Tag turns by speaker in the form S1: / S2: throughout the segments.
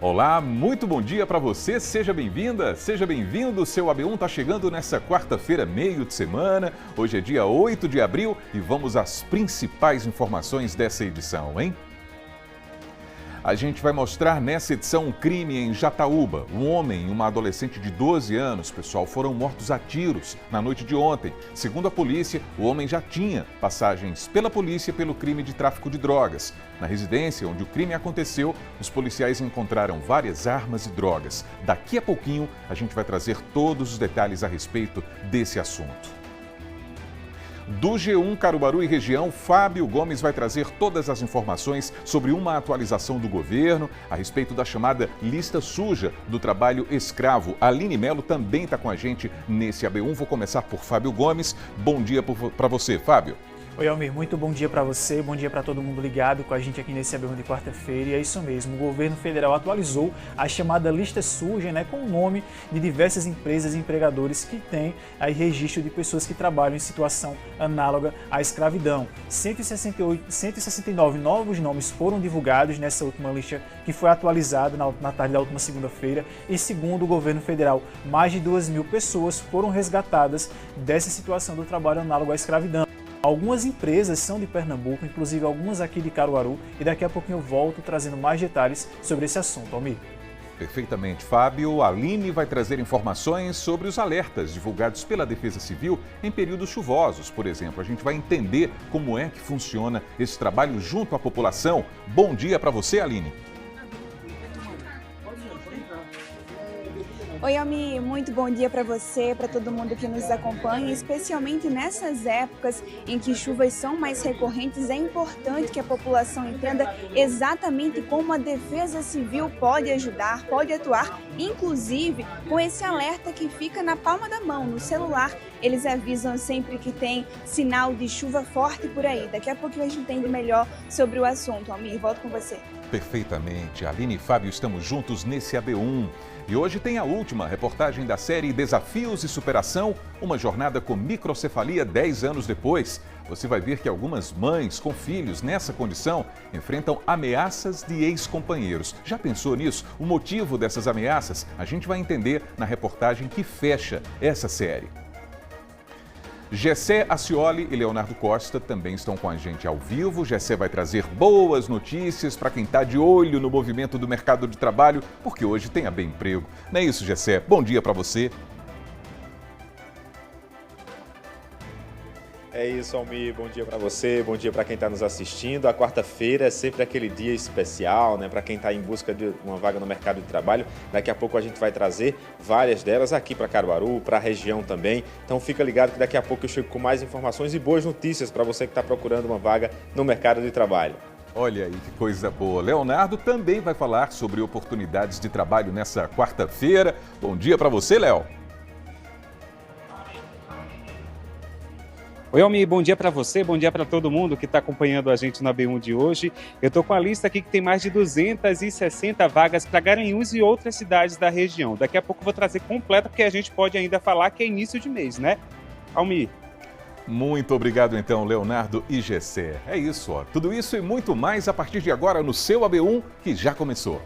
S1: Olá, muito bom dia para você, seja bem-vinda, seja bem-vindo, o seu AB1 está chegando nessa quarta-feira, meio de semana, hoje é dia 8 de abril e vamos às principais informações dessa edição, hein? A gente vai mostrar nessa edição um crime em Jataúba. Um homem e uma adolescente de 12 anos, pessoal, foram mortos a tiros na noite de ontem. Segundo a polícia, o homem já tinha passagens pela polícia pelo crime de tráfico de drogas. Na residência onde o crime aconteceu, os policiais encontraram várias armas e drogas. Daqui a pouquinho, a gente vai trazer todos os detalhes a respeito desse assunto. Do G1 Caruaru e região, Fábio Gomes vai trazer todas as informações sobre uma atualização do governo a respeito da chamada lista suja do trabalho escravo. A Aline Melo também está com a gente nesse AB1. Vou começar por Fábio Gomes. Bom dia para você, Fábio.
S2: Oi, Almir, muito bom dia para você, bom dia para todo mundo ligado com a gente aqui nesse AB1 de quarta-feira. E é isso mesmo, o governo federal atualizou a chamada lista suja, com o nome de diversas empresas e empregadores que têm aí registro de pessoas que trabalham em situação análoga à escravidão. 169 novos nomes foram divulgados nessa última lista que foi atualizada na tarde da última segunda-feira e, segundo o governo federal, mais de 2.000 pessoas foram resgatadas dessa situação do trabalho análogo à escravidão. Algumas empresas são de Pernambuco, inclusive algumas aqui de Caruaru, e daqui a pouquinho eu volto trazendo mais detalhes sobre esse assunto, Almir.
S1: Perfeitamente, Fábio. A Aline vai trazer informações sobre os alertas divulgados pela Defesa Civil em períodos chuvosos, por exemplo. A gente vai entender como é que funciona esse trabalho junto à população. Bom dia para você, Aline.
S3: Oi, Almir, muito bom dia para você, para todo mundo que nos acompanha, especialmente nessas épocas em que chuvas são mais recorrentes. É importante que a população entenda exatamente como a Defesa Civil pode ajudar, pode atuar, inclusive com esse alerta que fica na palma da mão, no celular. Eles avisam sempre que tem sinal de chuva forte por aí. Daqui a pouco a gente entende melhor sobre o assunto. Almir, volto com você.
S1: Perfeitamente. Aline e Fábio, estamos juntos nesse AB1. E hoje tem a última reportagem da série Desafios e Superação, uma jornada com microcefalia 10 anos depois. Você vai ver que algumas mães com filhos nessa condição enfrentam ameaças de ex-companheiros. Já pensou nisso? O motivo dessas ameaças a gente vai entender na reportagem que fecha essa série. Gessé Acioli e Leonardo Costa também estão com a gente ao vivo. Gessé vai trazer boas notícias para quem está de olho no movimento do mercado de trabalho, porque hoje tem a Bem Emprego. Não é isso, Gessé? Bom dia para você.
S4: É isso, Almir. Bom dia para você, bom dia para quem está nos assistindo. A quarta-feira é sempre aquele dia especial, para quem está em busca de uma vaga no mercado de trabalho. Daqui a pouco a gente vai trazer várias delas aqui para Caruaru, para a região também. Então fica ligado que daqui a pouco eu chego com mais informações e boas notícias para você que está procurando uma vaga no mercado de trabalho.
S1: Olha aí que coisa boa. Leonardo também vai falar sobre oportunidades de trabalho nessa quarta-feira. Bom dia para você, Léo.
S5: Oi, Almir, bom dia para você, bom dia para todo mundo que está acompanhando a gente na B1 de hoje. Eu estou com a lista aqui que tem mais de 260 vagas para Garanhuns e outras cidades da região. Daqui a pouco eu vou trazer completa, porque a gente pode ainda falar que é início de mês, né? Almir.
S1: Muito obrigado então, Leonardo e Gessé. É isso, ó. Tudo isso e muito mais a partir de agora no seu AB1, que já começou.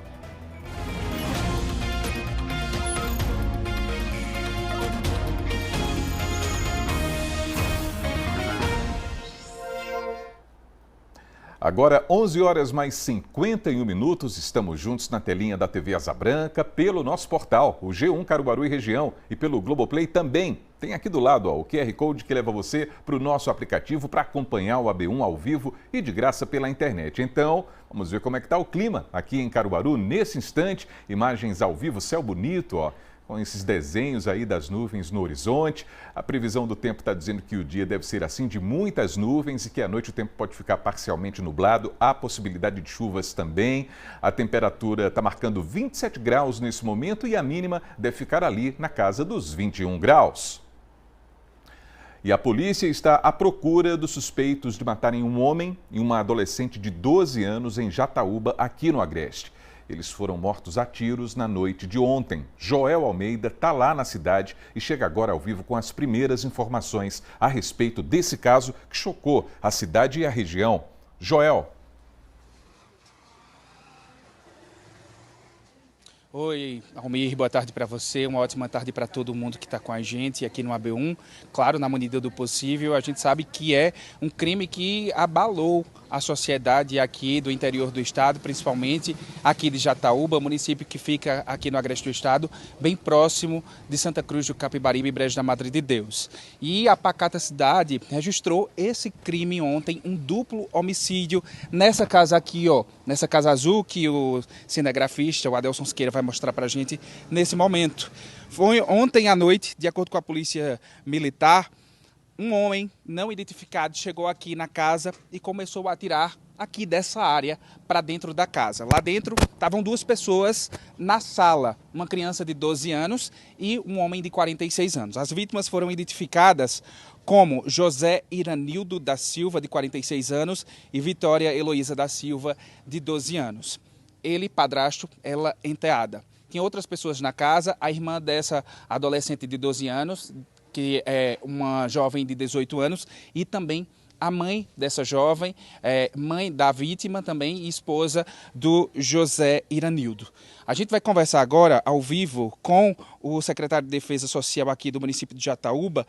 S1: Agora, 11 horas mais 51 minutos, estamos juntos na telinha da TV Asa Branca, pelo nosso portal, o G1 Caruaru e região, e pelo Globoplay também. Tem aqui do lado o QR Code que leva você para o nosso aplicativo para acompanhar o AB1 ao vivo e de graça pela internet. Então, vamos ver como é que está o clima aqui em Caruaru nesse instante. Imagens ao vivo, céu bonito, ó. Com esses desenhos aí das nuvens no horizonte. A previsão do tempo está dizendo que o dia deve ser assim, de muitas nuvens, e que à noite o tempo pode ficar parcialmente nublado. Há possibilidade de chuvas também. A temperatura está marcando 27 graus nesse momento e a mínima deve ficar ali na casa dos 21 graus. E a polícia está à procura dos suspeitos de matarem um homem e uma adolescente de 12 anos em Jataúba, aqui no Agreste. Eles foram mortos a tiros na noite de ontem. Joel Almeida está lá na cidade e chega agora ao vivo com as primeiras informações a respeito desse caso que chocou a cidade e a região. Joel.
S6: Oi, Almir, boa tarde para você, uma ótima tarde para todo mundo que está com a gente aqui no AB1. Claro, na medida do possível, a gente sabe que é um crime que abalou a sociedade aqui do interior do estado, principalmente aqui de Jataúba, município que fica aqui no agreste do estado, bem próximo de Santa Cruz do Capibaribe e Brejo da Madre de Deus. E a pacata cidade registrou esse crime ontem, um duplo homicídio nessa casa aqui, ó, nessa casa azul que o cinegrafista, o Adelson Siqueira, vai mostrar para a gente nesse momento. Foi ontem à noite, de acordo com a polícia militar, um homem não identificado chegou aqui na casa e começou a atirar aqui dessa área para dentro da casa. Lá dentro estavam duas pessoas na sala, uma criança de 12 anos e um homem de 46 anos. As vítimas foram identificadas como José Iranildo da Silva, de 46 anos, e Vitória Heloísa da Silva, de 12 anos. Ele, padrasto, ela enteada. Tinha outras pessoas na casa, a irmã dessa adolescente de 12 anos, que é uma jovem de 18 anos, e também a mãe dessa jovem, mãe da vítima também e esposa do José Iranildo. A gente vai conversar agora, ao vivo, com o secretário de Defesa Social aqui do município de Jataúba.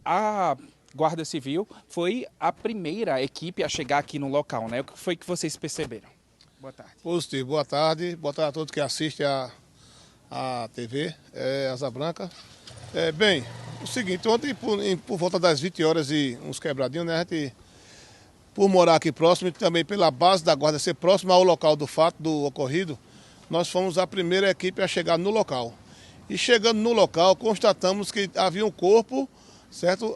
S6: A Guarda Civil foi a primeira equipe a chegar aqui no local, né? O que foi que vocês perceberam? Boa tarde.
S7: Positivo, boa tarde a todos que assistem a TV, Asa Branca. Bem, o seguinte, ontem por volta das 20 horas e uns quebradinhos, né, a gente, por morar aqui próximo e também pela base da guarda ser próxima ao local do fato, do ocorrido, nós fomos a primeira equipe a chegar no local. E chegando no local, constatamos que havia um corpo, certo,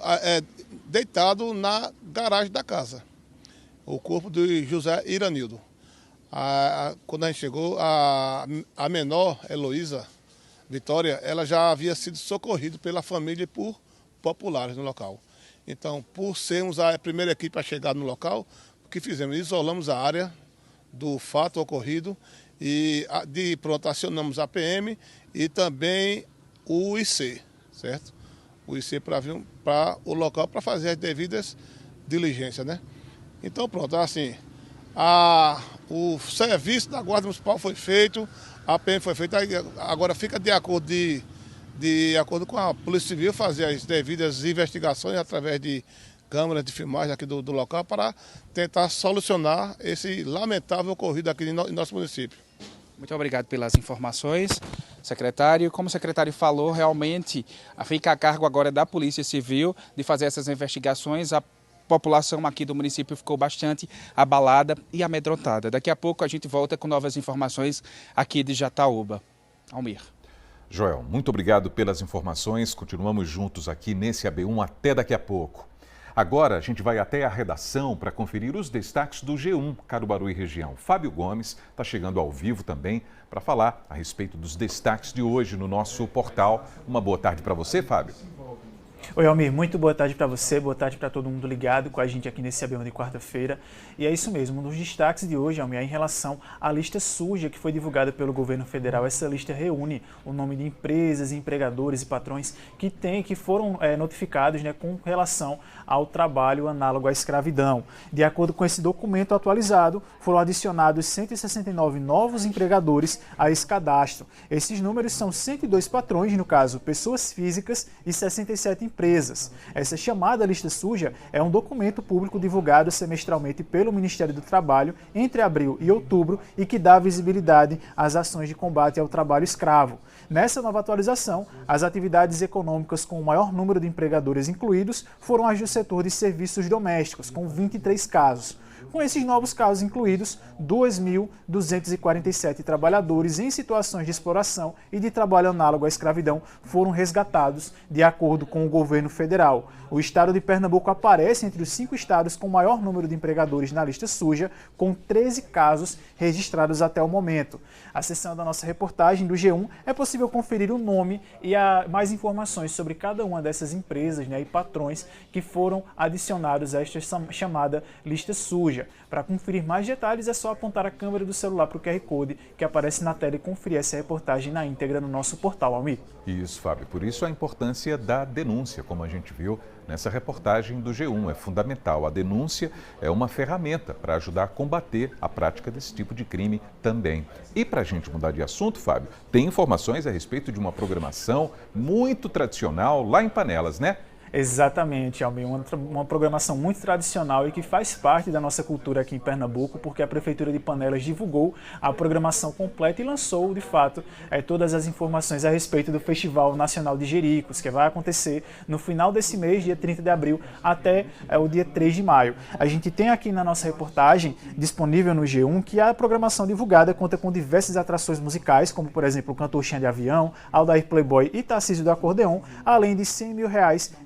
S7: deitado na garagem da casa. O corpo do José Iranildo. Quando a gente chegou, a menor, Heloísa, Vitória, ela já havia sido socorrida pela família e por populares no local. Então, por sermos a primeira equipe a chegar no local, o que fizemos? Isolamos a área do fato ocorrido e de pronto acionamos a PM e também o IC, certo? O IC para vir para o local para fazer as devidas diligências, né? Então, pronto, assim, o serviço da Guarda Municipal foi feito, a PM foi feita, agora fica de acordo com a Polícia Civil fazer as devidas investigações através de câmeras de filmagem aqui do local para tentar solucionar esse lamentável ocorrido aqui em nosso município.
S6: Muito obrigado pelas informações, secretário. Como o secretário falou, realmente fica a cargo agora da Polícia Civil de fazer essas investigações. A população aqui do município ficou bastante abalada e amedrontada. Daqui a pouco a gente volta com novas informações aqui de Jataúba. Almir.
S1: Joel, muito obrigado pelas informações. Continuamos juntos aqui nesse AB1 até daqui a pouco. Agora a gente vai até a redação para conferir os destaques do G1 Caruaru e região. Fábio Gomes está chegando ao vivo também para falar a respeito dos destaques de hoje no nosso portal. Uma boa tarde para você, Fábio.
S2: Oi, Almir, muito boa tarde para você, boa tarde para todo mundo ligado com a gente aqui nesse AB1 de quarta-feira. E é isso mesmo, um dos destaques de hoje, Almir, é em relação à lista suja que foi divulgada pelo governo federal. Essa lista reúne o nome de empresas, empregadores e patrões que foram notificados, né, com relação ao trabalho análogo à escravidão. De acordo com esse documento atualizado, foram adicionados 169 novos empregadores a esse cadastro. Esses números são 102 patrões, no caso, pessoas físicas, e 67 empresas. Essa chamada lista suja é um documento público divulgado semestralmente pelo Ministério do Trabalho entre abril e outubro e que dá visibilidade às ações de combate ao trabalho escravo. Nessa nova atualização, as atividades econômicas com o maior número de empregadores incluídos foram as do setor de serviços domésticos, com 23 casos. Com esses novos casos incluídos, 2.247 trabalhadores em situações de exploração e de trabalho análogo à escravidão foram resgatados, de acordo com o governo federal. O estado de Pernambuco aparece entre os 5 estados com maior número de empregadores na lista suja, com 13 casos registrados até o momento. Acessando a nossa reportagem do G1, é possível conferir o nome e mais informações sobre cada uma dessas empresas, né, e patrões que foram adicionados a esta chamada lista suja. suja. Para conferir mais detalhes é só apontar a câmera do celular para o QR Code que aparece na tela e conferir essa reportagem na íntegra no nosso portal, Almir.
S1: Isso, Fábio. Por isso a importância da denúncia, como a gente viu nessa reportagem do G1. É fundamental. A denúncia é uma ferramenta para ajudar a combater a prática desse tipo de crime também. E para a gente mudar de assunto, Fábio, tem informações a respeito de uma programação muito tradicional lá em Panelas, né?
S2: Exatamente, Almir, uma programação muito tradicional e que faz parte da nossa cultura aqui em Pernambuco, porque a Prefeitura de Panelas divulgou a programação completa e lançou, de fato, todas as informações a respeito do Festival Nacional de Jericos, que vai acontecer no final desse mês, dia 30 de abril, até o dia 3 de maio. A gente tem aqui na nossa reportagem, disponível no G1, que a programação divulgada conta com diversas atrações musicais, como, por exemplo, o cantor Xande Avião, Aldair Playboy e Tarcísio do Acordeon, além de R$100 mil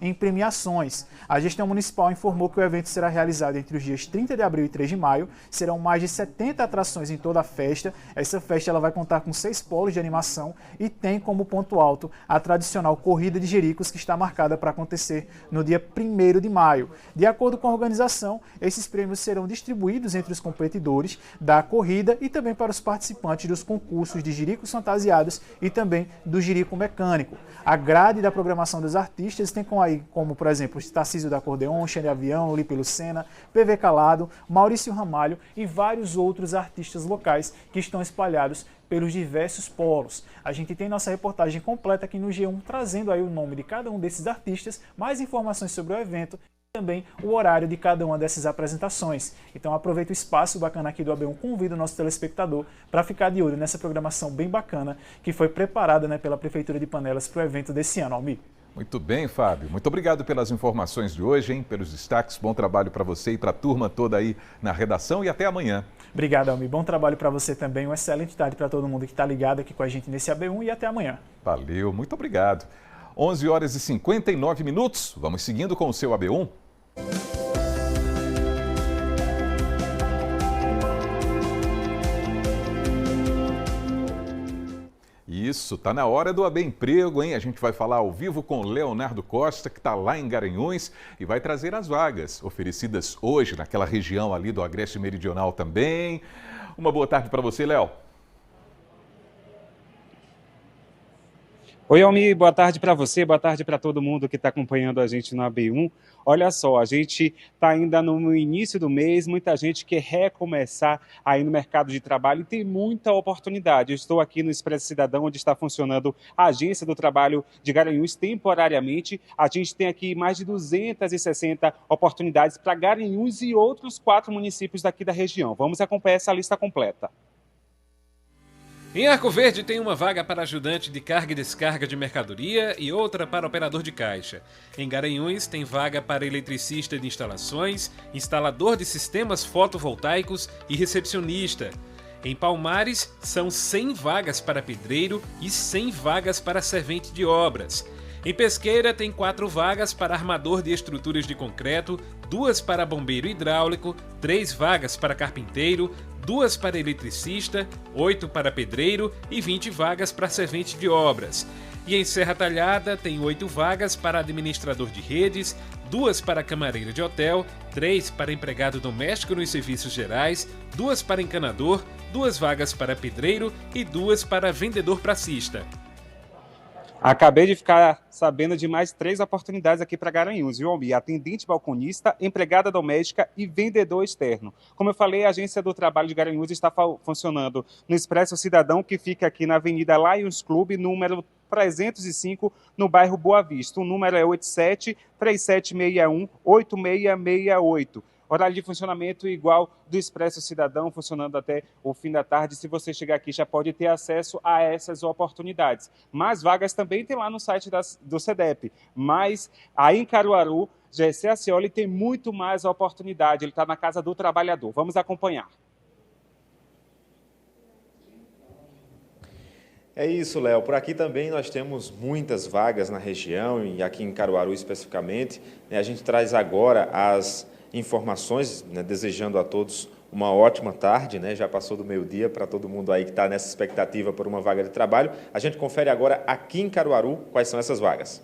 S2: em premiações. A gestão municipal informou que o evento será realizado entre os dias 30 de abril e 3 de maio. Serão mais de 70 atrações em toda a festa. Essa festa ela vai contar com 6 polos de animação e tem como ponto alto a tradicional Corrida de Jericos, que está marcada para acontecer no dia 1º de maio. De acordo com a organização, esses prêmios serão distribuídos entre os competidores da corrida e também para os participantes dos concursos de Jericos fantasiados e também do Jerico Mecânico. A grade da programação dos artistas tem como, por exemplo, Tarcísio da Acordeon, Xande Avião, Lipe Lucena, PV Calado, Maurício Ramalho e vários outros artistas locais que estão espalhados pelos diversos polos. A gente tem nossa reportagem completa aqui no G1, trazendo aí o nome de cada um desses artistas, mais informações sobre o evento e também o horário de cada uma dessas apresentações. Então aproveita o espaço bacana aqui do AB1, convido o nosso telespectador para ficar de olho nessa programação bem bacana que foi preparada, né, pela Prefeitura de Panelas para o evento desse ano, Almir.
S1: Muito bem, Fábio. Muito obrigado pelas informações de hoje, hein? Pelos destaques. Bom trabalho para você e para a turma toda aí na redação e até amanhã.
S2: Obrigado, Almir. Bom trabalho para você também. Uma excelente tarde para todo mundo que está ligado aqui com a gente nesse AB1 e até amanhã.
S1: Valeu, muito obrigado. 11 horas e 59 minutos. Vamos seguindo com o seu AB1. Isso, tá na hora do AB Emprego, hein? A gente vai falar ao vivo com o Leonardo Costa, que está lá em Garanhuns e vai trazer as vagas oferecidas hoje naquela região ali do Agreste Meridional também. Uma boa tarde para você, Léo.
S5: Oi, Almir, boa tarde para você, boa tarde para todo mundo que está acompanhando a gente no AB1. Olha só, a gente está ainda no início do mês, muita gente quer recomeçar aí no mercado de trabalho e tem muita oportunidade. Eu estou aqui no Expresso Cidadão, onde está funcionando a Agência do Trabalho de Garanhuns temporariamente. A gente tem aqui mais de 260 oportunidades para Garanhuns e outros 4 municípios daqui da região. Vamos acompanhar essa lista completa.
S8: Em Arco Verde tem uma vaga para ajudante de carga e descarga de mercadoria e outra para operador de caixa. Em Garanhuns tem vaga para eletricista de instalações, instalador de sistemas fotovoltaicos e recepcionista. Em Palmares são 100 vagas para pedreiro e 100 vagas para servente de obras. Em Pesqueira tem 4 vagas para armador de estruturas de concreto, 2 para bombeiro hidráulico, 3 vagas para carpinteiro, 2 para eletricista, 8 para pedreiro e 20 vagas para servente de obras. E em Serra Talhada tem 8 vagas para administrador de redes, 2 para camareiro de hotel, 3 para empregado doméstico nos serviços gerais, 2 para encanador, 2 vagas para pedreiro e 2 para vendedor pracista.
S5: Acabei de ficar sabendo de mais 3 oportunidades aqui para Garanhuns, viu, Almir? Atendente balconista, empregada doméstica e vendedor externo. Como eu falei, a Agência do Trabalho de Garanhuns está funcionando no Expresso Cidadão, que fica aqui na Avenida Lions Club, número 305, no bairro Boa Vista. O número é 87-3761-8668. Horário de funcionamento igual do Expresso Cidadão, funcionando até o fim da tarde. Se você chegar aqui, já pode ter acesso a essas oportunidades. Mais vagas também tem lá no site do CEDEP. Mas aí em Caruaru, Gessé Acioli tem muito mais oportunidade. Ele está na Casa do Trabalhador. Vamos acompanhar.
S4: É isso, Léo. Por aqui também nós temos muitas vagas na região e aqui em Caruaru especificamente. A gente traz agora as informações, né, desejando a todos uma ótima tarde, né? Já passou do meio-dia para todo mundo aí que está nessa expectativa por uma vaga de trabalho. A gente confere agora aqui em Caruaru quais são essas vagas.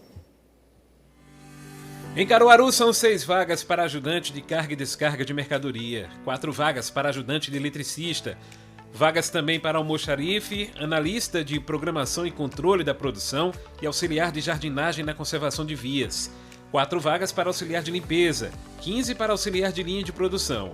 S8: Em Caruaru, são 6 vagas para ajudante de carga e descarga de mercadoria, 4 vagas para ajudante de eletricista, vagas também para almoxarife, analista de programação e controle da produção e auxiliar de jardinagem na conservação de vias, 4 vagas para auxiliar de limpeza, 15 para auxiliar de linha de produção,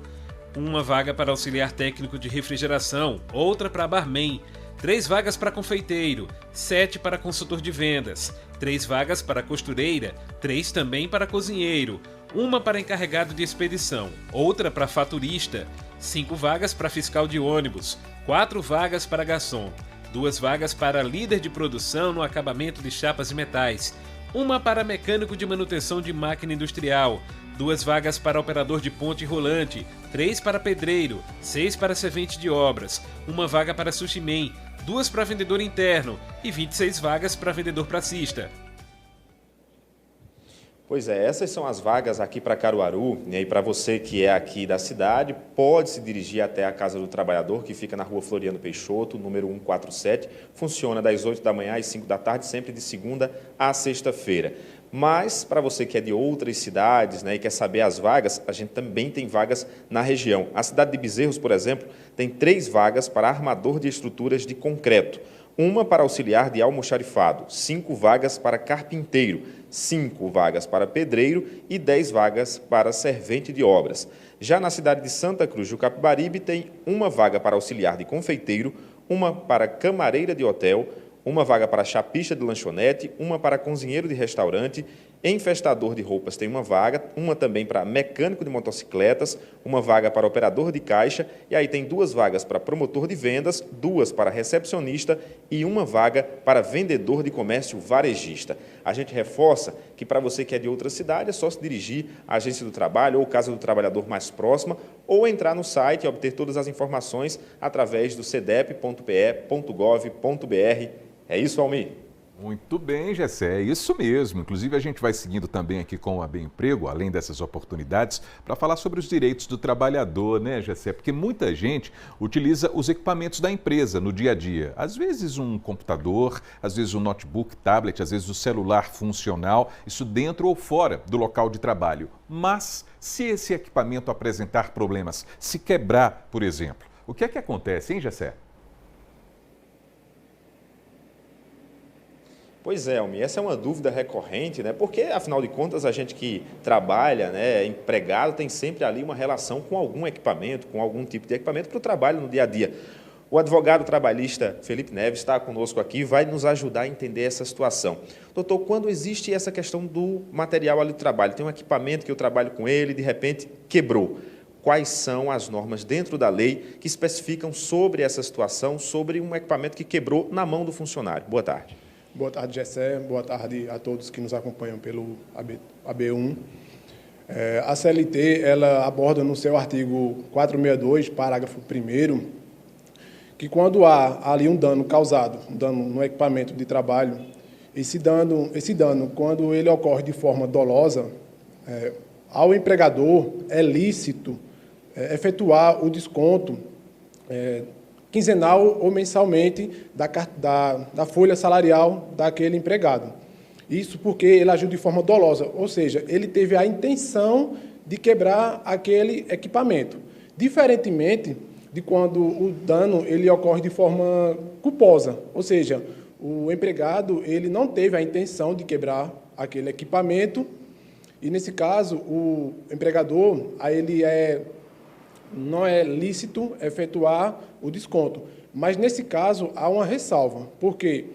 S8: 1 vaga para auxiliar técnico de refrigeração, outra para barman, 3 vagas para confeiteiro, 7 para consultor de vendas, 3 vagas para costureira, 3 também para cozinheiro, 1 para encarregado de expedição, outra para faturista, 5 vagas para fiscal de ônibus, 4 vagas para garçom, 2 vagas para líder de produção no acabamento de chapas e metais, 1 para mecânico de manutenção de máquina industrial, 2 vagas para operador de ponte rolante, 3 para pedreiro, 6 para servente de obras, 1 vaga para sushi man, 2 para vendedor interno e 26 vagas para vendedor pracista.
S4: Pois é, essas são as vagas aqui para Caruaru, e aí para você que é aqui da cidade, pode se dirigir até a Casa do Trabalhador, que fica na rua Floriano Peixoto, número 147, funciona das 8 da manhã às 5 da tarde, sempre de segunda a sexta-feira. Mas, para você que é de outras cidades, né, e quer saber as vagas, a gente também tem vagas na região. A cidade de Bezerros, por exemplo, tem 3 vagas para armador de estruturas de concreto, 1 para auxiliar de almoxarifado, 5 vagas para carpinteiro, 5 vagas para pedreiro e 10 vagas para servente de obras. Já na cidade de Santa Cruz do Capibaribe, tem 1 vaga para auxiliar de confeiteiro, 1 para camareira de hotel, 1 vaga para chapista de lanchonete, 1 para cozinheiro de restaurante, enfestador de roupas tem 1 vaga, 1 também para mecânico de motocicletas, 1 vaga para operador de caixa, e aí tem 2 vagas para promotor de vendas, 2 para recepcionista e 1 vaga para vendedor de comércio varejista. A gente reforça que para você que é de outra cidade é só se dirigir à Agência do Trabalho ou Casa do Trabalhador mais próxima ou entrar no site e obter todas as informações através do cedep.pe.gov.br. É isso, Almir?
S1: Muito bem, Gessé, é isso mesmo. Inclusive, a gente vai seguindo também aqui com o AB Emprego, além dessas oportunidades, para falar sobre os direitos do trabalhador, né, Gessé? Porque muita gente utiliza os equipamentos da empresa no dia a dia. Às vezes um computador, às vezes um notebook, tablet, às vezes o celular funcional, isso dentro ou fora do local de trabalho. Mas, se esse equipamento apresentar problemas, se quebrar, por exemplo, o que é que acontece, hein, Gessé?
S4: Pois é, Almir, essa é uma dúvida recorrente, né? Porque, afinal de contas, a gente que trabalha, né, empregado, tem sempre ali uma relação com algum equipamento, com algum tipo de equipamento para o trabalho no dia a dia. O advogado trabalhista Felipe Neves está conosco aqui e vai nos ajudar a entender essa situação. Doutor, quando existe essa questão do material ali do trabalho, tem um equipamento que eu trabalho com ele e, de repente, quebrou. Quais são as normas dentro da lei que especificam sobre essa situação, sobre um equipamento que quebrou na mão do funcionário? Boa tarde.
S9: Boa tarde, Gessé. Boa tarde a todos que nos acompanham pelo AB1. A CLT ela aborda no seu artigo 462, parágrafo 1º, que quando há ali um dano causado, um dano no equipamento de trabalho, esse dano quando ele ocorre de forma dolosa, ao empregador é lícito efetuar o desconto quinzenal ou mensalmente da folha salarial daquele empregado. Isso porque ele agiu de forma dolosa, ou seja, ele teve a intenção de quebrar aquele equipamento. Diferentemente de quando o dano ele ocorre de forma culposa, ou seja, o empregado ele não teve a intenção de quebrar aquele equipamento e, nesse caso, o empregador não é lícito efetuar o desconto. Mas, nesse caso, há uma ressalva, porque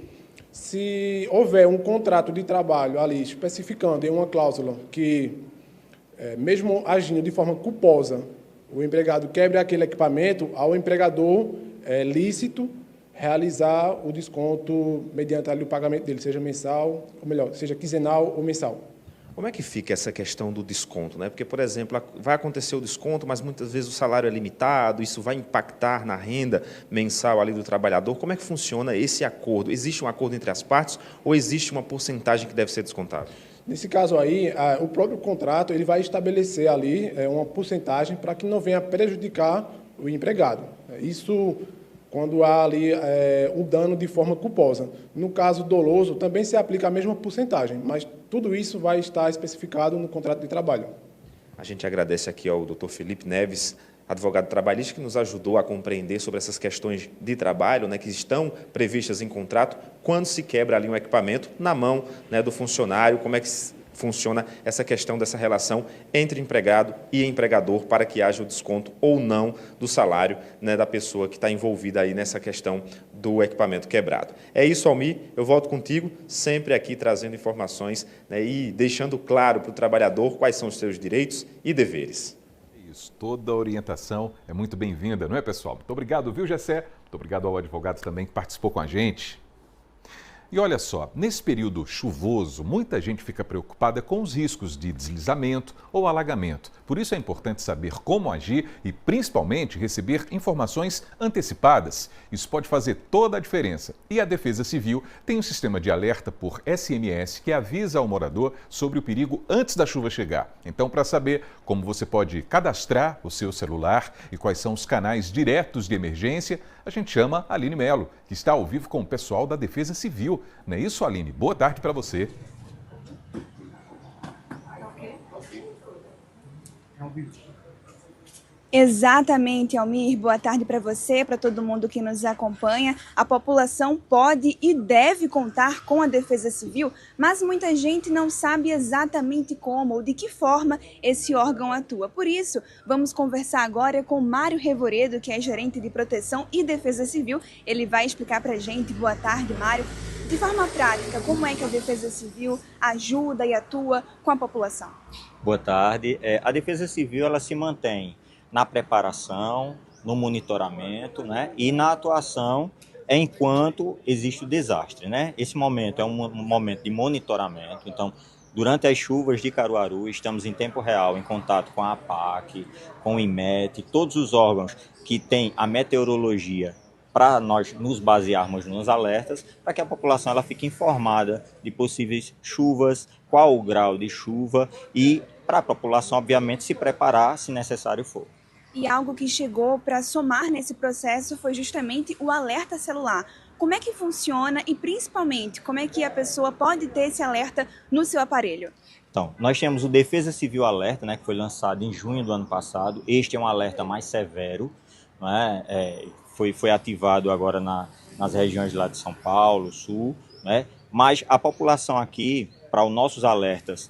S9: se houver um contrato de trabalho ali especificando em uma cláusula que, mesmo agindo de forma culposa, o empregado quebre aquele equipamento, ao empregador é lícito realizar o desconto mediante ali o pagamento dele, seja mensal, ou melhor, seja quinzenal ou mensal.
S4: Como é que fica essa questão do desconto, né? Porque, por exemplo, vai acontecer o desconto, mas muitas vezes o salário é limitado, isso vai impactar na renda mensal ali do trabalhador. Como é que funciona esse acordo? Existe um acordo entre as partes ou existe uma porcentagem que deve ser descontada?
S9: Nesse caso aí, o próprio contrato ele vai estabelecer ali uma porcentagem para que não venha prejudicar o empregado. Isso quando há ali o dano de forma culposa. No caso doloso, também se aplica a mesma porcentagem, mas tudo isso vai estar especificado no contrato de trabalho.
S4: A gente agradece aqui ao Dr. Felipe Neves, advogado trabalhista, que nos ajudou a compreender sobre essas questões de trabalho, né, que estão previstas em contrato, quando se quebra ali um equipamento na mão, né, do funcionário, como é que funciona essa questão dessa relação entre empregado e empregador para que haja o desconto ou não do salário, né, da pessoa que está envolvida aí nessa questão do equipamento quebrado. É isso, Almir, eu volto contigo, sempre aqui trazendo informações, né, e deixando claro para o trabalhador quais são os seus direitos e deveres.
S1: Isso, toda a orientação é muito bem-vinda, não é, pessoal? Muito obrigado, viu, Gessé? Muito obrigado ao advogado também que participou com a gente. E olha só, nesse período chuvoso, muita gente fica preocupada com os riscos de deslizamento ou alagamento. Por isso é importante saber como agir e, principalmente, receber informações antecipadas. Isso pode fazer toda a diferença. E a Defesa Civil tem um sistema de alerta por SMS que avisa ao morador sobre o perigo antes da chuva chegar. Então, para saber como você pode cadastrar o seu celular e quais são os canais diretos de emergência, a gente chama a Aline Melo, que está ao vivo com o pessoal da Defesa Civil. Não é isso, Aline? Boa tarde para você.
S3: Exatamente, Almir. Boa tarde para você, para todo mundo que nos acompanha. A população pode e deve contar com a Defesa Civil, mas muita gente não sabe exatamente como ou de que forma esse órgão atua. Por isso, vamos conversar agora com Mário Revoredo, que é gerente de Proteção e Defesa Civil. Ele vai explicar para a gente. Boa tarde, Mário. De forma prática, como é que a Defesa Civil ajuda e atua com a população?
S10: Boa tarde. A Defesa Civil ela se mantém na preparação, no monitoramento, né, e na atuação enquanto existe o desastre, né? Esse momento é um momento de monitoramento, então, durante as chuvas de Caruaru, estamos em tempo real em contato com a APAC, com o IMET, todos os órgãos que têm a meteorologia para nós nos basearmos nos alertas, para que a população ela fique informada de possíveis chuvas, qual o grau de chuva e para a população, obviamente, se preparar se necessário for.
S3: E algo que chegou para somar nesse processo foi justamente o alerta celular. Como é que funciona e, principalmente, como é que a pessoa pode ter esse alerta no seu aparelho?
S10: Então, nós temos o Defesa Civil Alerta, né, que foi lançado em junho do ano passado. Este é um alerta mais severo, né, foi ativado agora nas regiões lá de São Paulo, Sul, né, mas a população aqui, para os nossos alertas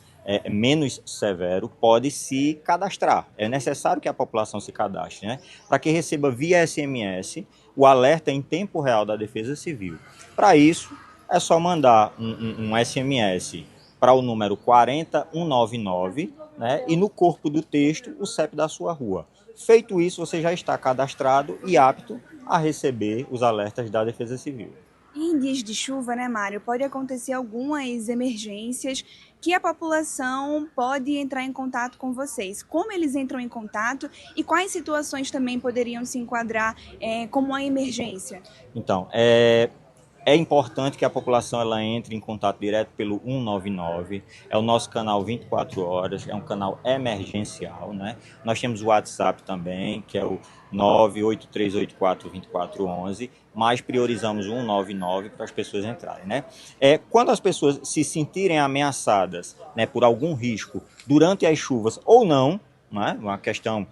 S10: menos severo, pode se cadastrar. É necessário que a população se cadastre, né? Para que receba via SMS o alerta em tempo real da Defesa Civil. Para isso, é só mandar um SMS para o número 40199, né? E no corpo do texto, o CEP da sua rua. Feito isso, você já está cadastrado e apto a receber os alertas da Defesa Civil.
S3: E em dias de chuva, né, Mário, pode acontecer algumas emergências que a população pode entrar em contato com vocês. Como eles entram em contato e quais situações também poderiam se enquadrar como uma emergência?
S10: Então, é importante que a população ela entre em contato direto pelo 199, é o nosso canal 24 horas, é um canal emergencial, né? Nós temos o WhatsApp também, que é o 983842411, mas priorizamos o 199 para as pessoas entrarem, né? Quando as pessoas se sentirem ameaçadas, né, por algum risco durante as chuvas ou não, né, uma questão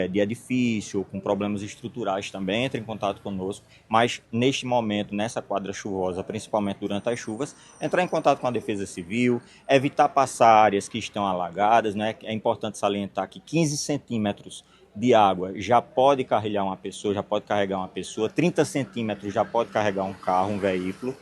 S10: de edifício, com problemas estruturais também, entre em contato conosco, mas neste momento, nessa quadra chuvosa, principalmente durante as chuvas, entrar em contato com a Defesa Civil, evitar passar áreas que estão alagadas, né? É importante salientar que 15 centímetros de água já pode carregar uma pessoa, 30 centímetros já pode carregar um carro, um veículo,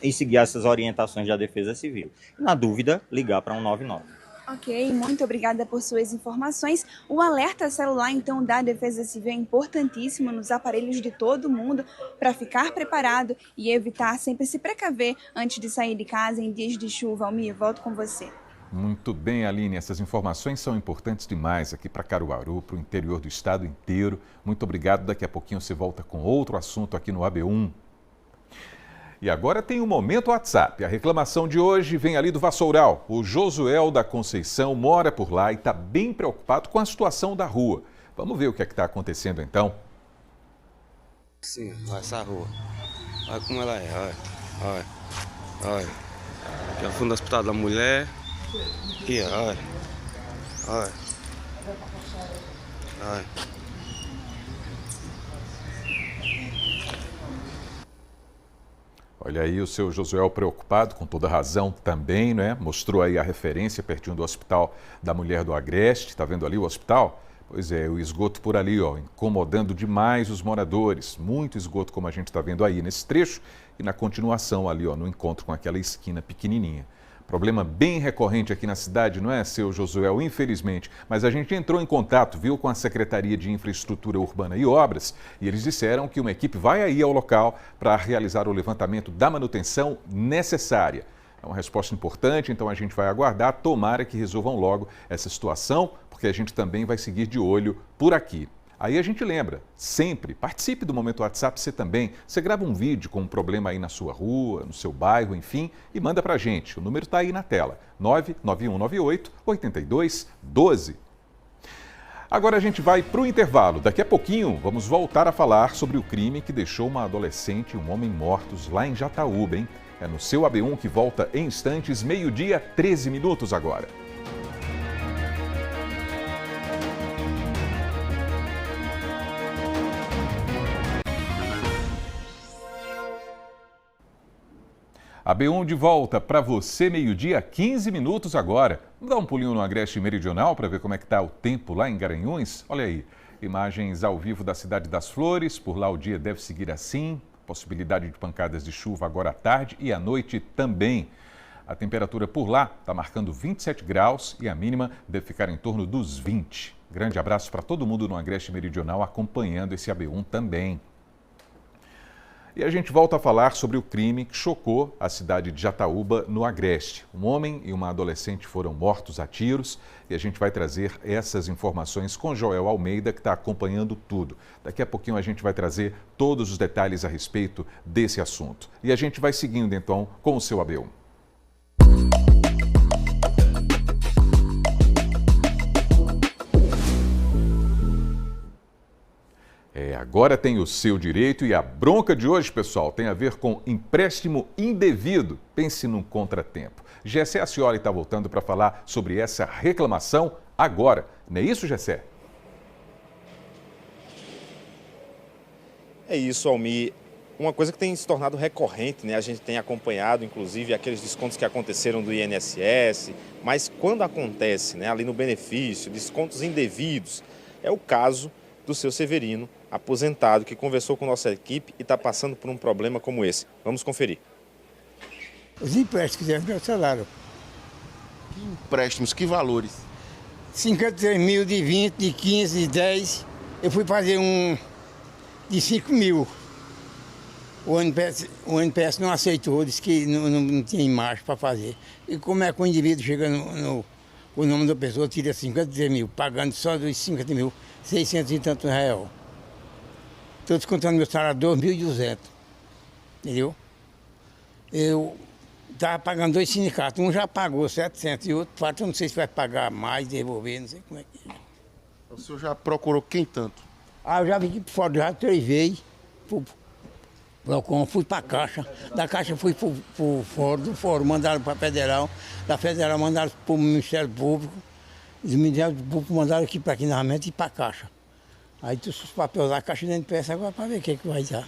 S10: e seguir essas orientações da Defesa Civil. Na dúvida, ligar para 199.
S3: Ok, muito obrigada por suas informações. O alerta celular, então, da Defesa Civil é importantíssimo nos aparelhos de todo mundo para ficar preparado e evitar sempre se precaver antes de sair de casa em dias de chuva. Almir, volto com você.
S1: Muito bem, Aline. Essas informações são importantes demais aqui para Caruaru, para o interior do estado inteiro. Muito obrigado. Daqui a pouquinho você volta com outro assunto aqui no AB1. E agora tem o Momento WhatsApp. A reclamação de hoje vem ali do Vassoural. O Josuel da Conceição mora por lá e está bem preocupado com a situação da rua. Vamos ver o que é que está acontecendo então.
S11: Sim, olha essa rua. Olha como ela é, olha. Olha. Olha. Aqui é o fundo do Hospital da Mulher. Aqui, olha. Olha. Olha.
S1: Olha aí o seu Josué preocupado, com toda razão também, né? Mostrou aí a referência pertinho do Hospital da Mulher do Agreste. Está vendo ali o hospital? Pois é, o esgoto por ali, ó, incomodando demais os moradores. Muito esgoto, como a gente está vendo aí nesse trecho e na continuação ali, ó, no encontro com aquela esquina pequenininha. Problema bem recorrente aqui na cidade, não é, seu Josué? Infelizmente. Mas a gente entrou em contato, viu, com a Secretaria de Infraestrutura Urbana e Obras e eles disseram que uma equipe vai aí ao local para realizar o levantamento da manutenção necessária. É uma resposta importante, então a gente vai aguardar, tomara que resolvam logo essa situação, porque a gente também vai seguir de olho por aqui. Aí a gente lembra, sempre, participe do Momento WhatsApp você também. Você grava um vídeo com um problema aí na sua rua, no seu bairro, enfim, e manda pra gente. O número está aí na tela, 99198-8212. Agora a gente vai para o intervalo. Daqui a pouquinho vamos voltar a falar sobre o crime que deixou uma adolescente e um homem mortos lá em Jataúba, hein? É no seu AB1 que volta em instantes, 12h, 13 minutos agora. AB1 de volta para você, 12h, 15 minutos agora. Vamos dar um pulinho no Agreste Meridional para ver como é que está o tempo lá em Garanhuns? Olha aí, imagens ao vivo da Cidade das Flores. Por lá o dia deve seguir assim. Possibilidade de pancadas de chuva agora à tarde e à noite também. A temperatura por lá está marcando 27 graus e a mínima deve ficar em torno dos 20. Grande abraço para todo mundo no Agreste Meridional acompanhando esse AB1 também. E a gente volta a falar sobre o crime que chocou a cidade de Jataúba, no Agreste. Um homem e uma adolescente foram mortos a tiros e a gente vai trazer essas informações com Joel Almeida, que está acompanhando tudo. Daqui a pouquinho a gente vai trazer todos os detalhes a respeito desse assunto. E a gente vai seguindo então com o seu AB1. Agora tem o seu direito e a bronca de hoje, pessoal, tem a ver com empréstimo indevido. Pense num contratempo. Gessé Ascioli está voltando para falar sobre essa reclamação agora. Não é isso, Gessé?
S4: É isso, Almir. Uma coisa que tem se tornado recorrente, né? A gente tem acompanhado, inclusive, aqueles descontos que aconteceram do INSS, mas quando acontece, né, ali no benefício, descontos indevidos, é o caso do seu Severino, aposentado, que conversou com nossa equipe e está passando por um problema como esse. Vamos conferir.
S12: Os empréstimos fizeram meu salário.
S13: Que empréstimos? Que valores?
S12: 53 mil, de 20, de 15, de 10. Eu fui fazer um de 5 mil. O NPS não aceitou, disse que não tinha imagem para fazer. E como é que o indivíduo chega o nome da pessoa, tira 53 mil, pagando só dos 50 mil, 600 e tantos reais. Estou descontando meu salário 2.200, entendeu? Eu estava pagando 2 sindicatos, um já pagou 700 e outro falta, eu não sei se vai pagar mais, devolver, não sei como é que é.
S13: O senhor já procurou quem tanto?
S12: Eu já vim aqui por fora, já 3 vezes, fui para a Caixa, da Caixa fui para o Fórum, do Fórum mandaram para a Federal, da Federal mandaram para o Ministério Público, e do Ministério Público mandaram aqui para aqui novamente e para a Caixa. Aí tu os papéis da Caixa de NPS agora para ver o que vai dar.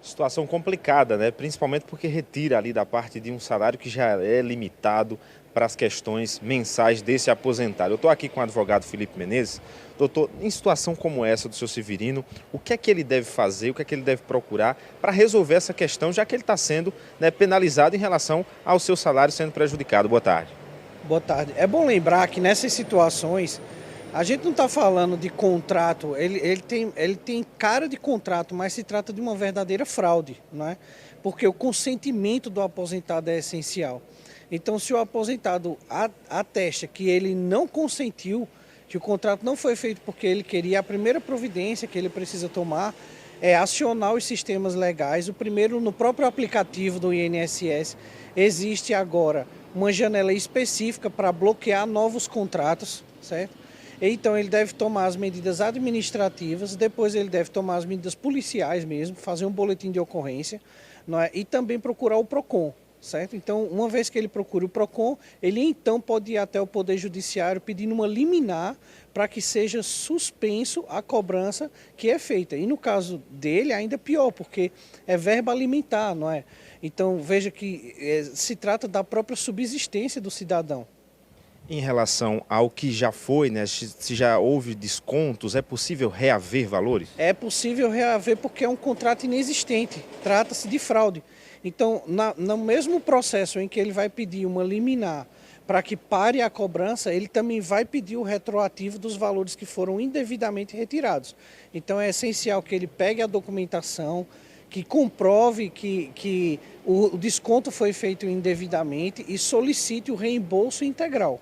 S4: Situação complicada, né? Principalmente porque retira ali da parte de um salário que já é limitado para as questões mensais desse aposentado. Eu estou aqui com o advogado Felipe Menezes. Doutor, em situação como essa do seu Severino, o que é que ele deve fazer, o que é que ele deve procurar para resolver essa questão, já que ele está sendo, né, penalizado em relação ao seu salário sendo prejudicado? Boa tarde.
S14: Boa tarde. É bom lembrar que nessas situações, a gente não está falando de contrato, ele tem cara de contrato, mas se trata de uma verdadeira fraude, não é? Porque o consentimento do aposentado é essencial. Então, se o aposentado atesta que ele não consentiu, que o contrato não foi feito porque ele queria, a primeira providência que ele precisa tomar é acionar os sistemas legais. O primeiro, no próprio aplicativo do INSS, existe agora uma janela específica para bloquear novos contratos, certo? Então ele deve tomar as medidas administrativas, depois ele deve tomar as medidas policiais mesmo, fazer um boletim de ocorrência, não é? E também procurar o PROCON. Certo? Então, uma vez que ele procura o PROCON, ele então pode ir até o Poder Judiciário pedindo uma liminar para que seja suspenso a cobrança que é feita. E no caso dele, ainda pior, porque é verba alimentar, não é? Então, veja que se trata da própria subsistência do cidadão.
S4: Em relação ao que já foi, né, se já houve descontos, é possível reaver valores?
S14: É possível reaver porque é um contrato inexistente, trata-se de fraude. Então, no mesmo processo em que ele vai pedir uma liminar para que pare a cobrança, ele também vai pedir o retroativo dos valores que foram indevidamente retirados. Então, é essencial que ele pegue a documentação, que comprove que o desconto foi feito indevidamente e solicite o reembolso integral.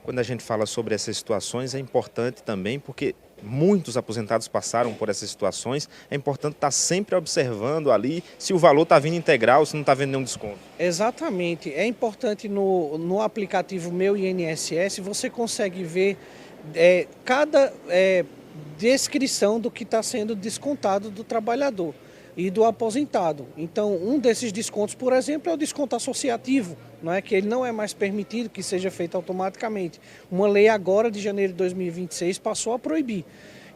S4: Quando a gente fala sobre essas situações, é importante também, porque muitos aposentados passaram por essas situações, é importante estar sempre observando ali se o valor está vindo integral, se não está vindo nenhum desconto.
S14: Exatamente. É importante no aplicativo Meu INSS, você consegue ver cada descrição do que está sendo descontado do trabalhador e do aposentado. Então, um desses descontos, por exemplo, é o desconto associativo, não é? Que ele não é mais permitido que seja feito automaticamente. Uma lei agora de janeiro de 2026 passou a proibir.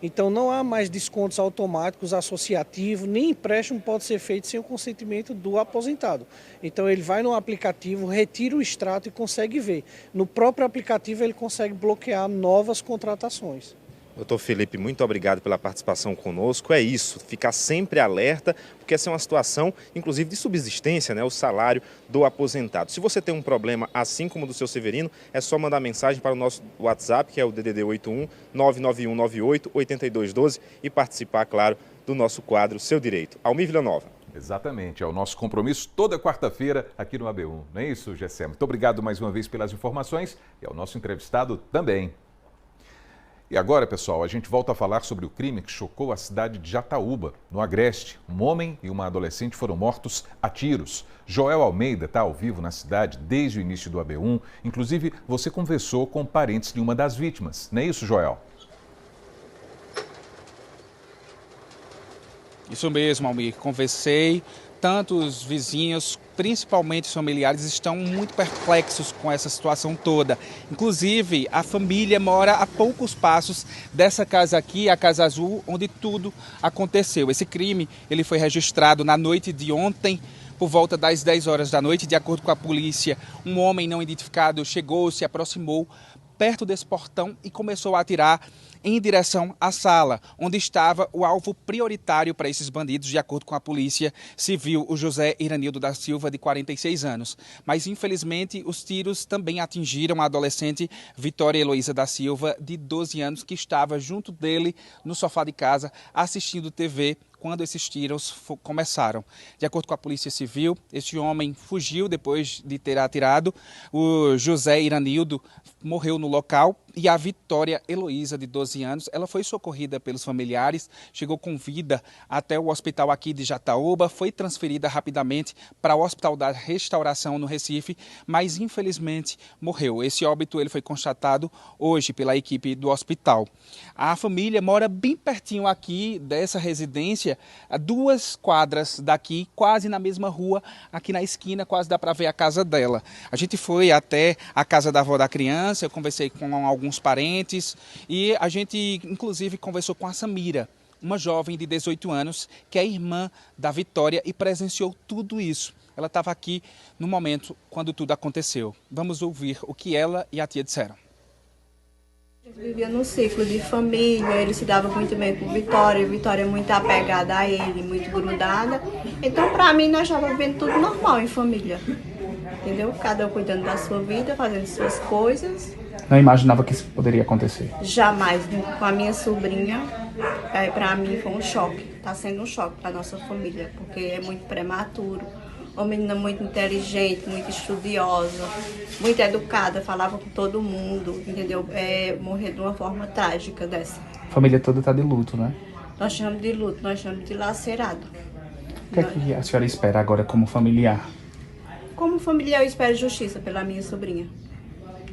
S14: Então, não há mais descontos automáticos associativos, nem empréstimo pode ser feito sem o consentimento do aposentado. Então, ele vai no aplicativo, retira o extrato e consegue ver. No próprio aplicativo, ele consegue bloquear novas contratações.
S4: Doutor Felipe, muito obrigado pela participação conosco. É isso, ficar sempre alerta, porque essa é uma situação, inclusive, de subsistência, né? O salário do aposentado. Se você tem um problema, assim como o do seu Severino, é só mandar mensagem para o nosso WhatsApp, que é o DDD 81 99198 8212 e participar, claro, do nosso quadro Seu Direito. Almir Villanova.
S1: Exatamente, é o nosso compromisso toda quarta-feira aqui no AB1. Não é isso, Gessé? Muito obrigado mais uma vez pelas informações e ao nosso entrevistado também. E agora, pessoal, a gente volta a falar sobre o crime que chocou a cidade de Jataúba, no Agreste. Um homem e uma adolescente foram mortos a tiros. Joel Almeida está ao vivo na cidade desde o início do AB1. Inclusive, você conversou com parentes de uma das vítimas. Não é isso, Joel?
S6: Isso mesmo, Almir. Conversei. Tanto os vizinhos, principalmente os familiares, estão muito perplexos com essa situação toda. Inclusive, a família mora a poucos passos dessa casa aqui, a Casa Azul, onde tudo aconteceu. Esse crime ele foi registrado na noite de ontem, por volta das 10 horas da noite. De acordo com a polícia, um homem não identificado chegou, se aproximou perto desse portão e começou a atirar em direção à sala, onde estava o alvo prioritário para esses bandidos, de acordo com a Polícia Civil, o José Iranildo da Silva, de 46 anos. Mas, infelizmente, os tiros também atingiram a adolescente Vitória Heloísa da Silva, de 12 anos, que estava junto dele no sofá de casa, assistindo TV, quando esses tiros começaram. De acordo com a Polícia Civil, este homem fugiu depois de ter atirado. O José Iranildo morreu no local e a Vitória Heloísa, de 12 anos, ela foi socorrida pelos familiares, chegou com vida até o hospital aqui de Jataúba, foi transferida rapidamente para o Hospital da Restauração no Recife, mas infelizmente morreu. Esse óbito ele foi constatado hoje pela equipe do hospital. A família mora bem pertinho aqui dessa residência, a 2 quadras daqui, quase na mesma rua, aqui na esquina, quase dá para ver a casa dela. A gente foi até a casa da avó da criança, eu conversei com alguns parentes e a gente, inclusive, conversou com a Samira, uma jovem de 18 anos, que é irmã da Vitória e presenciou tudo isso. Ela estava aqui no momento quando tudo aconteceu. Vamos ouvir o que ela e a tia disseram.
S15: Vivia num ciclo de família, ele se dava muito bem com Vitória, Vitória é muito apegada a ele, muito grudada. Então, para mim, nós estávamos vivendo tudo normal em família, entendeu? Cada um cuidando da sua vida, fazendo suas coisas.
S6: Não imaginava que isso poderia acontecer?
S15: Jamais, com a minha sobrinha, para mim foi um choque, está sendo um choque para a nossa família, porque é muito prematuro. Uma menina muito inteligente, muito estudiosa, muito educada, falava com todo mundo, entendeu? Morrer de uma forma trágica dessa.
S6: A família toda está de luto, né?
S15: Nós chamamos de luto, nós chamamos de lacerado.
S6: O que é que a senhora espera agora como familiar?
S15: Como familiar, eu espero justiça pela minha sobrinha.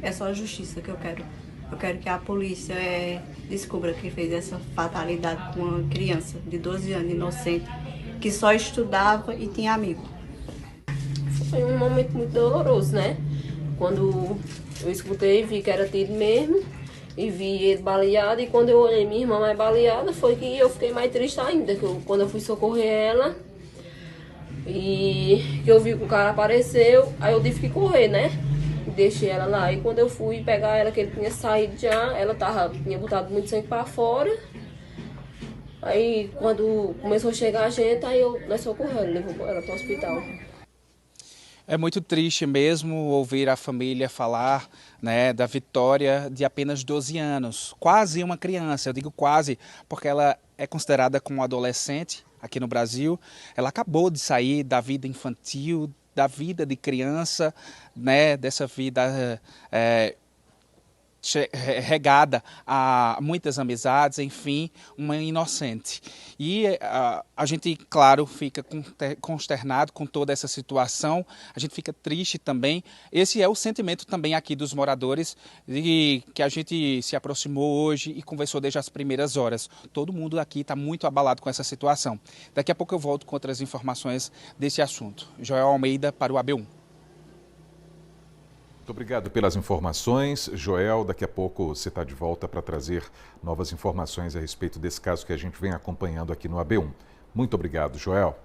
S15: É só justiça que eu quero. Eu quero que a polícia descubra quem fez essa fatalidade com uma criança de 12 anos, inocente, que só estudava e tinha amigo.
S16: Foi um momento muito doloroso, né? Quando eu escutei, vi que era tiro mesmo, e vi ele baleado, e quando eu olhei minha irmã mais baleada, foi que eu fiquei mais triste ainda, quando eu fui socorrer ela, e que eu vi que o cara apareceu, aí eu tive que correr, né? Deixei ela lá, e quando eu fui pegar ela, que ele tinha saído já, ela tinha botado muito sangue para fora. Aí quando começou a chegar a gente, aí nós socorremos, levou ela para o hospital.
S6: É muito triste mesmo ouvir a família falar, né, da Vitória de apenas 12 anos, quase uma criança. Eu digo quase porque ela é considerada como adolescente aqui no Brasil. Ela acabou de sair da vida infantil, da vida de criança, né, dessa vida regada a muitas amizades, enfim, uma inocente. E a gente, claro, fica consternado com toda essa situação, a gente fica triste também. Esse é o sentimento também aqui dos moradores, que a gente se aproximou hoje e conversou desde as primeiras horas. Todo mundo aqui está muito abalado com essa situação. Daqui a pouco eu volto com outras informações desse assunto. Joel Almeida para o AB1.
S1: Muito obrigado pelas informações, Joel. Daqui a pouco você está de volta para trazer novas informações a respeito desse caso que a gente vem acompanhando aqui no AB1. Muito obrigado, Joel.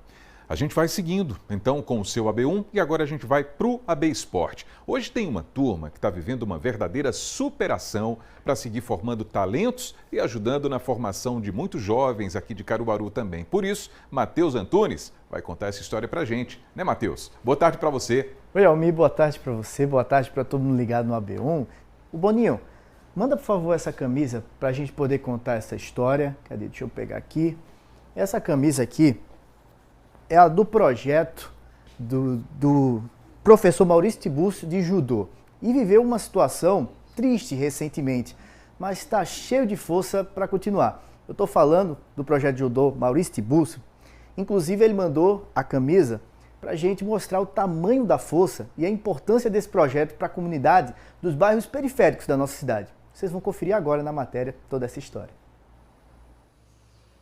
S1: A gente vai seguindo, então, com o seu AB1 e agora a gente vai para o AB Esporte. Hoje tem uma turma que está vivendo uma verdadeira superação para seguir formando talentos e ajudando na formação de muitos jovens aqui de Caruaru também. Por isso, Matheus Antunes vai contar essa história para a gente, né, Matheus? Boa tarde para você.
S17: Oi, Almir, boa tarde para você, boa tarde para todo mundo ligado no AB1. O Boninho, manda por favor essa camisa para a gente poder contar essa história. Cadê? Deixa eu pegar aqui. Essa camisa aqui é a do projeto do professor Maurício Tibúrcio de judô. E viveu uma situação triste recentemente, mas está cheio de força para continuar. Eu estou falando do projeto de judô Maurício Tibúrcio. Inclusive ele mandou a camisa para a gente mostrar o tamanho da força e a importância desse projeto para a comunidade dos bairros periféricos da nossa cidade. Vocês vão conferir agora na matéria toda essa história.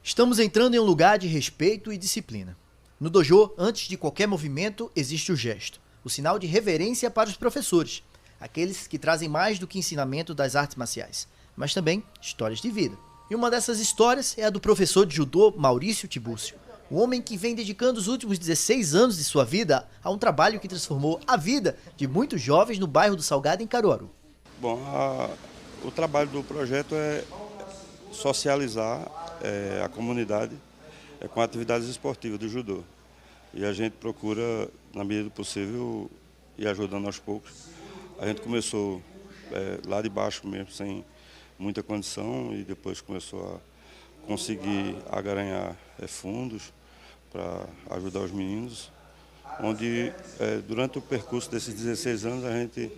S18: Estamos entrando em um lugar de respeito e disciplina. No dojo, antes de qualquer movimento, existe o gesto, o sinal de reverência para os professores, aqueles que trazem mais do que ensinamento das artes marciais, mas também histórias de vida. E uma dessas histórias é a do professor de judô Maurício Tibúrcio, o homem que vem dedicando os últimos 16 anos de sua vida a um trabalho que transformou a vida de muitos jovens no bairro do Salgado, em Caruaru.
S19: Bom, o trabalho do projeto é socializar a comunidade com atividades esportivas do judô. E a gente procura, na medida do possível, ir ajudando aos poucos. A gente começou lá de baixo mesmo, sem muita condição, e depois começou a conseguir agaranhar fundos para ajudar os meninos, onde durante o percurso desses 16 anos a gente,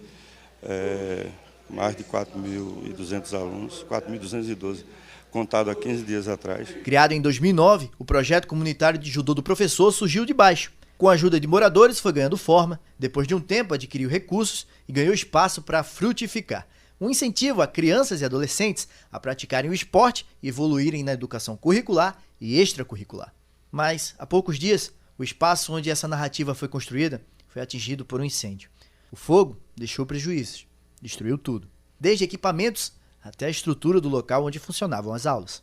S19: mais de 4.200 alunos, 4.212, contado há 15 dias atrás.
S18: Criado em 2009, o projeto comunitário de judô do professor surgiu de baixo. Com a ajuda de moradores, foi ganhando forma. Depois de um tempo, adquiriu recursos e ganhou espaço para frutificar. Um incentivo a crianças e adolescentes a praticarem o esporte e evoluírem na educação curricular e extracurricular. Mas, há poucos dias, o espaço onde essa narrativa foi construída foi atingido por um incêndio. O fogo deixou prejuízos, destruiu tudo, desde equipamentos até a estrutura do local onde funcionavam as aulas.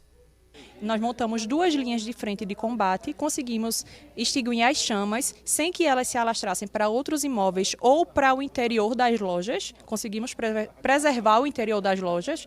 S20: Nós montamos 2 linhas de frente de combate, conseguimos extinguir as chamas sem que elas se alastrassem para outros imóveis ou para o interior das lojas. Conseguimos preservar o interior das lojas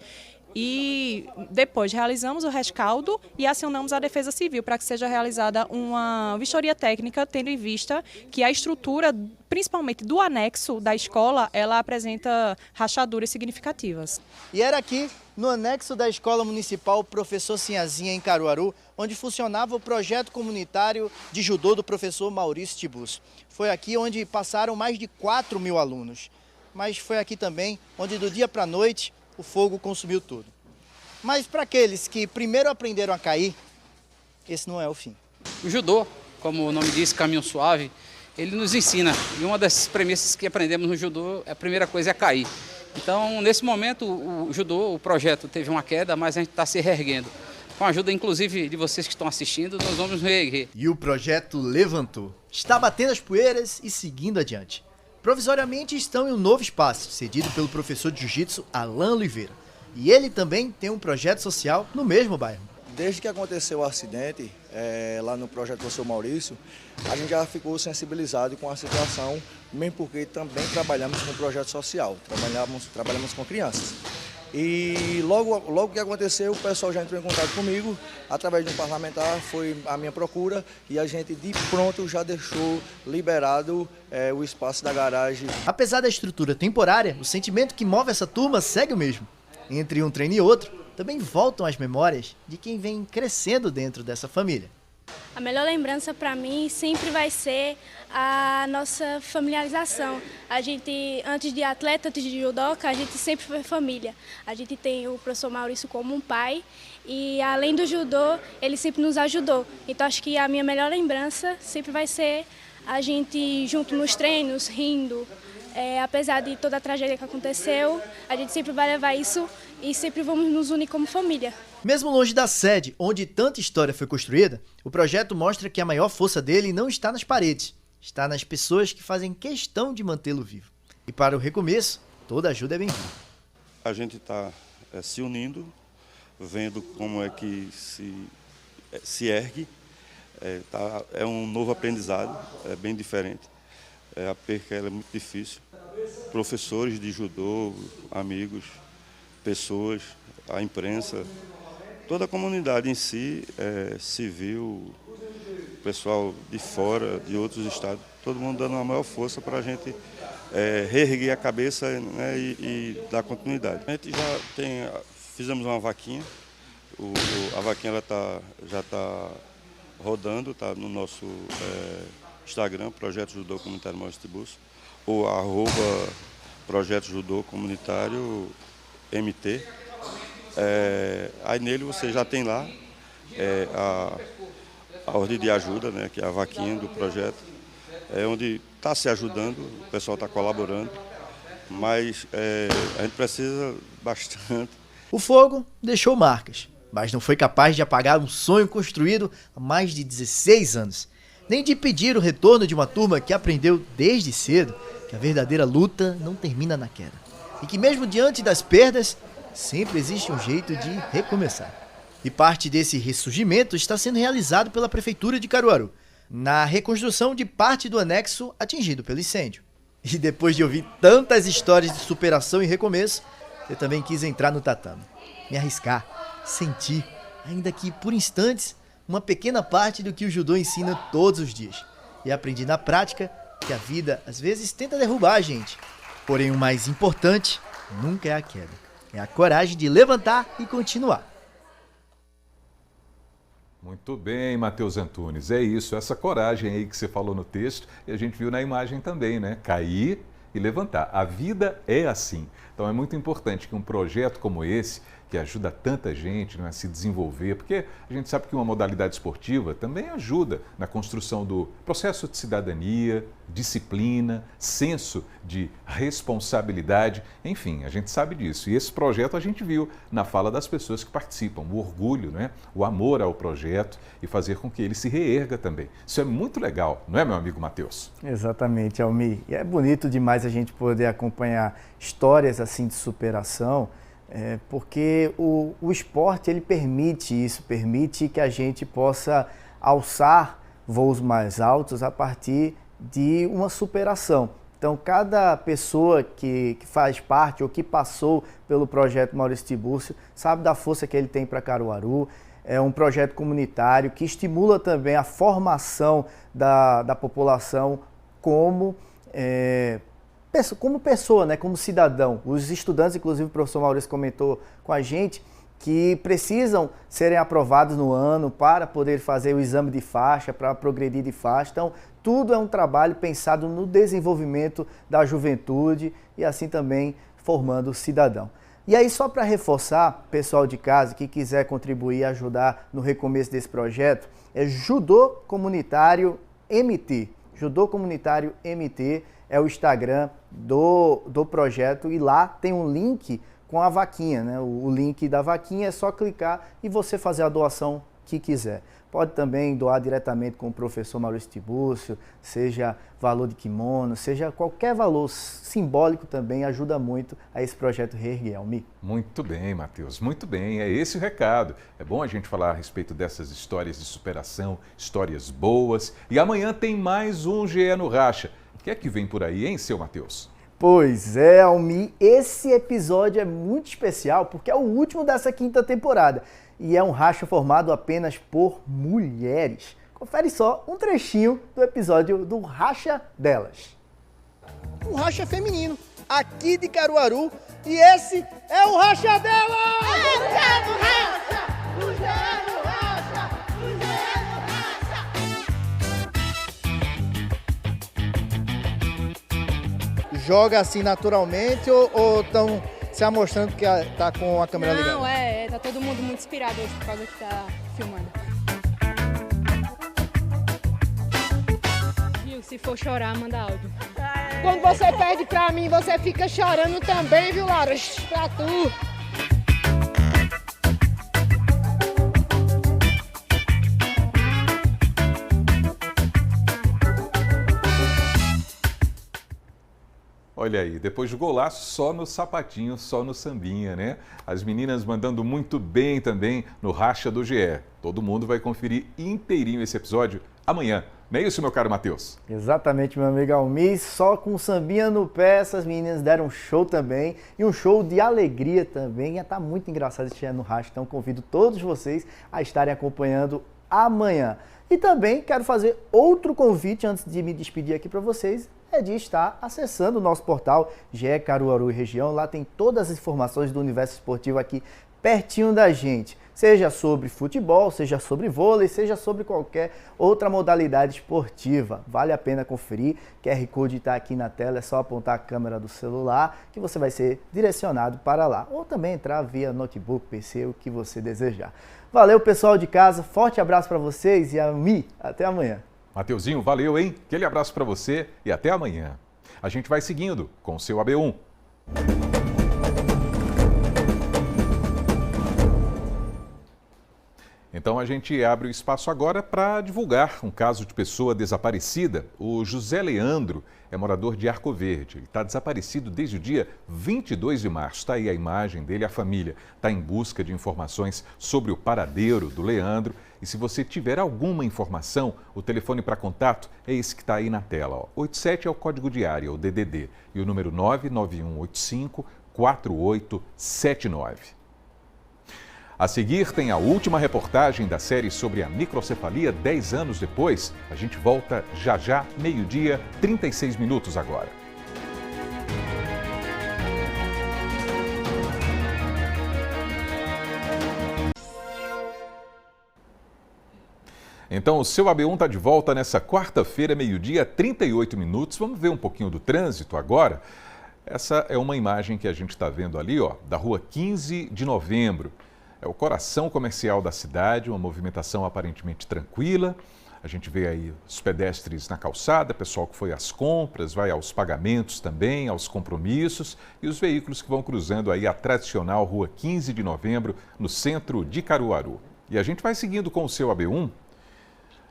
S20: e depois realizamos o rescaldo e acionamos a Defesa Civil para que seja realizada uma vistoria técnica, tendo em vista que a estrutura, principalmente do anexo da escola, ela apresenta rachaduras significativas.
S18: E era aqui, no anexo da Escola Municipal Professor Sinhazinha, em Caruaru, onde funcionava o projeto comunitário de judô do professor Maurício Tibúrcio. Foi aqui onde passaram mais de 4.000 alunos. Mas foi aqui também onde, do dia para a noite, o fogo consumiu tudo. Mas para aqueles que primeiro aprenderam a cair, esse não é o fim.
S21: O judô, como o nome diz, caminho suave, ele nos ensina. E uma das premissas que aprendemos no judô, a primeira coisa é cair. Então, nesse momento, o judô, o projeto teve uma queda, mas a gente está se reerguendo. Com a ajuda, inclusive, de vocês que estão assistindo, nós vamos reerguer.
S18: E o projeto levantou. Está batendo as poeiras e seguindo adiante. Provisoriamente estão em um novo espaço, cedido pelo professor de jiu-jitsu Alan Oliveira. E ele também tem um projeto social no mesmo bairro.
S7: Desde que aconteceu o acidente, lá no projeto do professor Maurício, a gente já ficou sensibilizado com a situação, mesmo porque também trabalhamos com projeto social, trabalhamos com crianças. E logo que aconteceu, o pessoal já entrou em contato comigo, através de um parlamentar, foi a minha procura, e a gente de pronto já deixou liberado o espaço da garagem.
S18: Apesar da estrutura temporária, o sentimento que move essa turma segue o mesmo. Entre um treino e outro, também voltam as memórias de quem vem crescendo dentro dessa família.
S22: A melhor lembrança para mim sempre vai ser a nossa familiarização. A gente, antes de atleta, antes de judoca, a gente sempre foi família. A gente tem o professor Maurício como um pai e, além do judô, ele sempre nos ajudou. Então, acho que a minha melhor lembrança sempre vai ser a gente junto nos treinos, rindo. Apesar de toda a tragédia que aconteceu, a gente sempre vai levar isso e sempre vamos nos unir como família.
S18: Mesmo longe da sede, onde tanta história foi construída, o projeto mostra que a maior força dele não está nas paredes, está nas pessoas que fazem questão de mantê-lo vivo. E para o recomeço, toda ajuda é bem-vinda.
S19: A gente está se unindo, vendo como é que se ergue. É um novo aprendizado, é bem diferente. A perca ela é muito difícil. Professores de judô, amigos, pessoas, a imprensa, toda a comunidade em si, civil, pessoal de fora, de outros estados, todo mundo dando a maior força para a gente reerguer a cabeça, né, e dar continuidade. A gente fizemos uma vaquinha, a vaquinha ela já está rodando, está no nosso Instagram, Projeto Judô Comunitário Maurício Tiburcio, ou @Projeto Judô Comunitário MT. Aí nele você já tem lá a ordem de ajuda, né, que é a vaquinha do projeto, onde está se ajudando, o pessoal está colaborando, mas a gente precisa bastante.
S18: O fogo deixou marcas, mas não foi capaz de apagar um sonho construído há mais de 16 anos. Nem de impedir o retorno de uma turma que aprendeu desde cedo que a verdadeira luta não termina na queda. E que mesmo diante das perdas, sempre existe um jeito de recomeçar. E parte desse ressurgimento está sendo realizado pela Prefeitura de Caruaru, na reconstrução de parte do anexo atingido pelo incêndio. E depois de ouvir tantas histórias de superação e recomeço, eu também quis entrar no tatame, me arriscar, sentir, ainda que por instantes, uma pequena parte do que o judô ensina todos os dias. E aprendi na prática que a vida às vezes tenta derrubar a gente. Porém, o mais importante nunca é a queda. É a coragem de levantar e continuar.
S1: Muito bem, Matheus Antunes. É isso, essa coragem aí que você falou no texto e a gente viu na imagem também, né? Cair e levantar. A vida é assim. Então é muito importante que um projeto como esse, que ajuda tanta gente, né, a se desenvolver, porque a gente sabe que uma modalidade esportiva também ajuda na construção do processo de cidadania, disciplina, senso de responsabilidade, enfim, a gente sabe disso. E esse projeto a gente viu na fala das pessoas que participam, o orgulho, né, o amor ao projeto e fazer com que ele se reerga também. Isso é muito legal, não é, meu amigo Matheus?
S17: Exatamente, Almir. E é bonito demais a gente poder acompanhar histórias assim de superação, porque o esporte ele permite isso, permite que a gente possa alçar voos mais altos a partir de uma superação. Então, cada pessoa que faz parte ou que passou pelo projeto Maurício Tiburcio sabe da força que ele tem para Caruaru. É um projeto comunitário que estimula também a formação da população como pessoa, né, como cidadão. Os estudantes, inclusive o professor Maurício comentou com a gente, que precisam serem aprovados no ano para poder fazer o exame de faixa, para progredir de faixa. Então, tudo é um trabalho pensado no desenvolvimento da juventude e assim também formando o cidadão. E aí, só para reforçar, pessoal de casa que quiser contribuir e ajudar no recomeço desse projeto, é Judô Comunitário MT. Judô Comunitário MT é o Instagram do projeto e lá tem um link com a vaquinha, né? O link da vaquinha é só clicar e você fazer a doação que quiser. Pode também doar diretamente com o professor Maurício Tibúrcio, seja valor de kimono, seja qualquer valor simbólico também ajuda muito a esse projeto Reerguer, Almir.
S1: Muito bem, Matheus, muito bem. É esse o recado. É bom a gente falar a respeito dessas histórias de superação, histórias boas. E amanhã tem mais um GE no Racha. O que é que vem por aí, hein, seu Matheus?
S17: Pois é, Almir, esse episódio é muito especial porque é o último dessa 5ª temporada e é um racha formado apenas por mulheres. Confere só um trechinho do episódio do Racha Delas.
S18: Um racha feminino, aqui de Caruaru, e esse é o Racha Delas! Joga assim naturalmente ou estão se amostrando que tá com a câmera ligada?
S2: Não, tá todo mundo muito inspirado hoje por causa que tá filmando. Viu, se for chorar, manda áudio.
S5: Quando você perde pra mim, você fica chorando também, viu, Laura? Pra tu.
S1: Olha aí, depois do golaço, só no sapatinho, só no sambinha, né? As meninas mandando muito bem também no Racha do GE. Todo mundo vai conferir inteirinho esse episódio amanhã. Não é isso, meu caro Matheus?
S17: Exatamente, meu amigo Almir. Só com sambinha no pé, essas meninas deram um show também. E um show de alegria também. Ia estar muito engraçado esse GE no Racha. Então convido todos vocês a estarem acompanhando amanhã. E também quero fazer outro convite antes de me despedir aqui para vocês. É de estar acessando o nosso portal GE Caruaru e Região. Lá tem todas as informações do universo esportivo aqui pertinho da gente. Seja sobre futebol, seja sobre vôlei, seja sobre qualquer outra modalidade esportiva. Vale a pena conferir. QR Code está aqui na tela, é só apontar a câmera do celular que você vai ser direcionado para lá. Ou também entrar via notebook, PC, o que você desejar. Valeu, pessoal de casa. Forte abraço para vocês e a mim. Até amanhã.
S1: Mateuzinho, valeu, hein? Aquele abraço para você e até amanhã. A gente vai seguindo com o seu AB1. Então a gente abre o espaço agora para divulgar um caso de pessoa desaparecida. O José Leandro é morador de Arco Verde. Ele está desaparecido desde o dia 22 de março. Está aí a imagem dele, a família está em busca de informações sobre o paradeiro do Leandro. E se você tiver alguma informação, o telefone para contato é esse que está aí na tela. 87 é o código de área, o DDD, e o número 99185-4879. A seguir tem a última reportagem da série sobre a microcefalia 10 anos depois. A gente volta já, meio-dia, 36 minutos agora. Então, o seu AB1 está de volta nessa quarta-feira, meio-dia, 38 minutos. Vamos ver um pouquinho do trânsito agora. Essa é uma imagem que a gente está vendo ali, ó, da rua 15 de novembro. É o coração comercial da cidade, uma movimentação aparentemente tranquila. A gente vê aí os pedestres na calçada, pessoal que foi às compras, vai aos pagamentos também, aos compromissos, e os veículos que vão cruzando aí a tradicional rua 15 de novembro, no centro de Caruaru. E a gente vai seguindo com o seu AB1.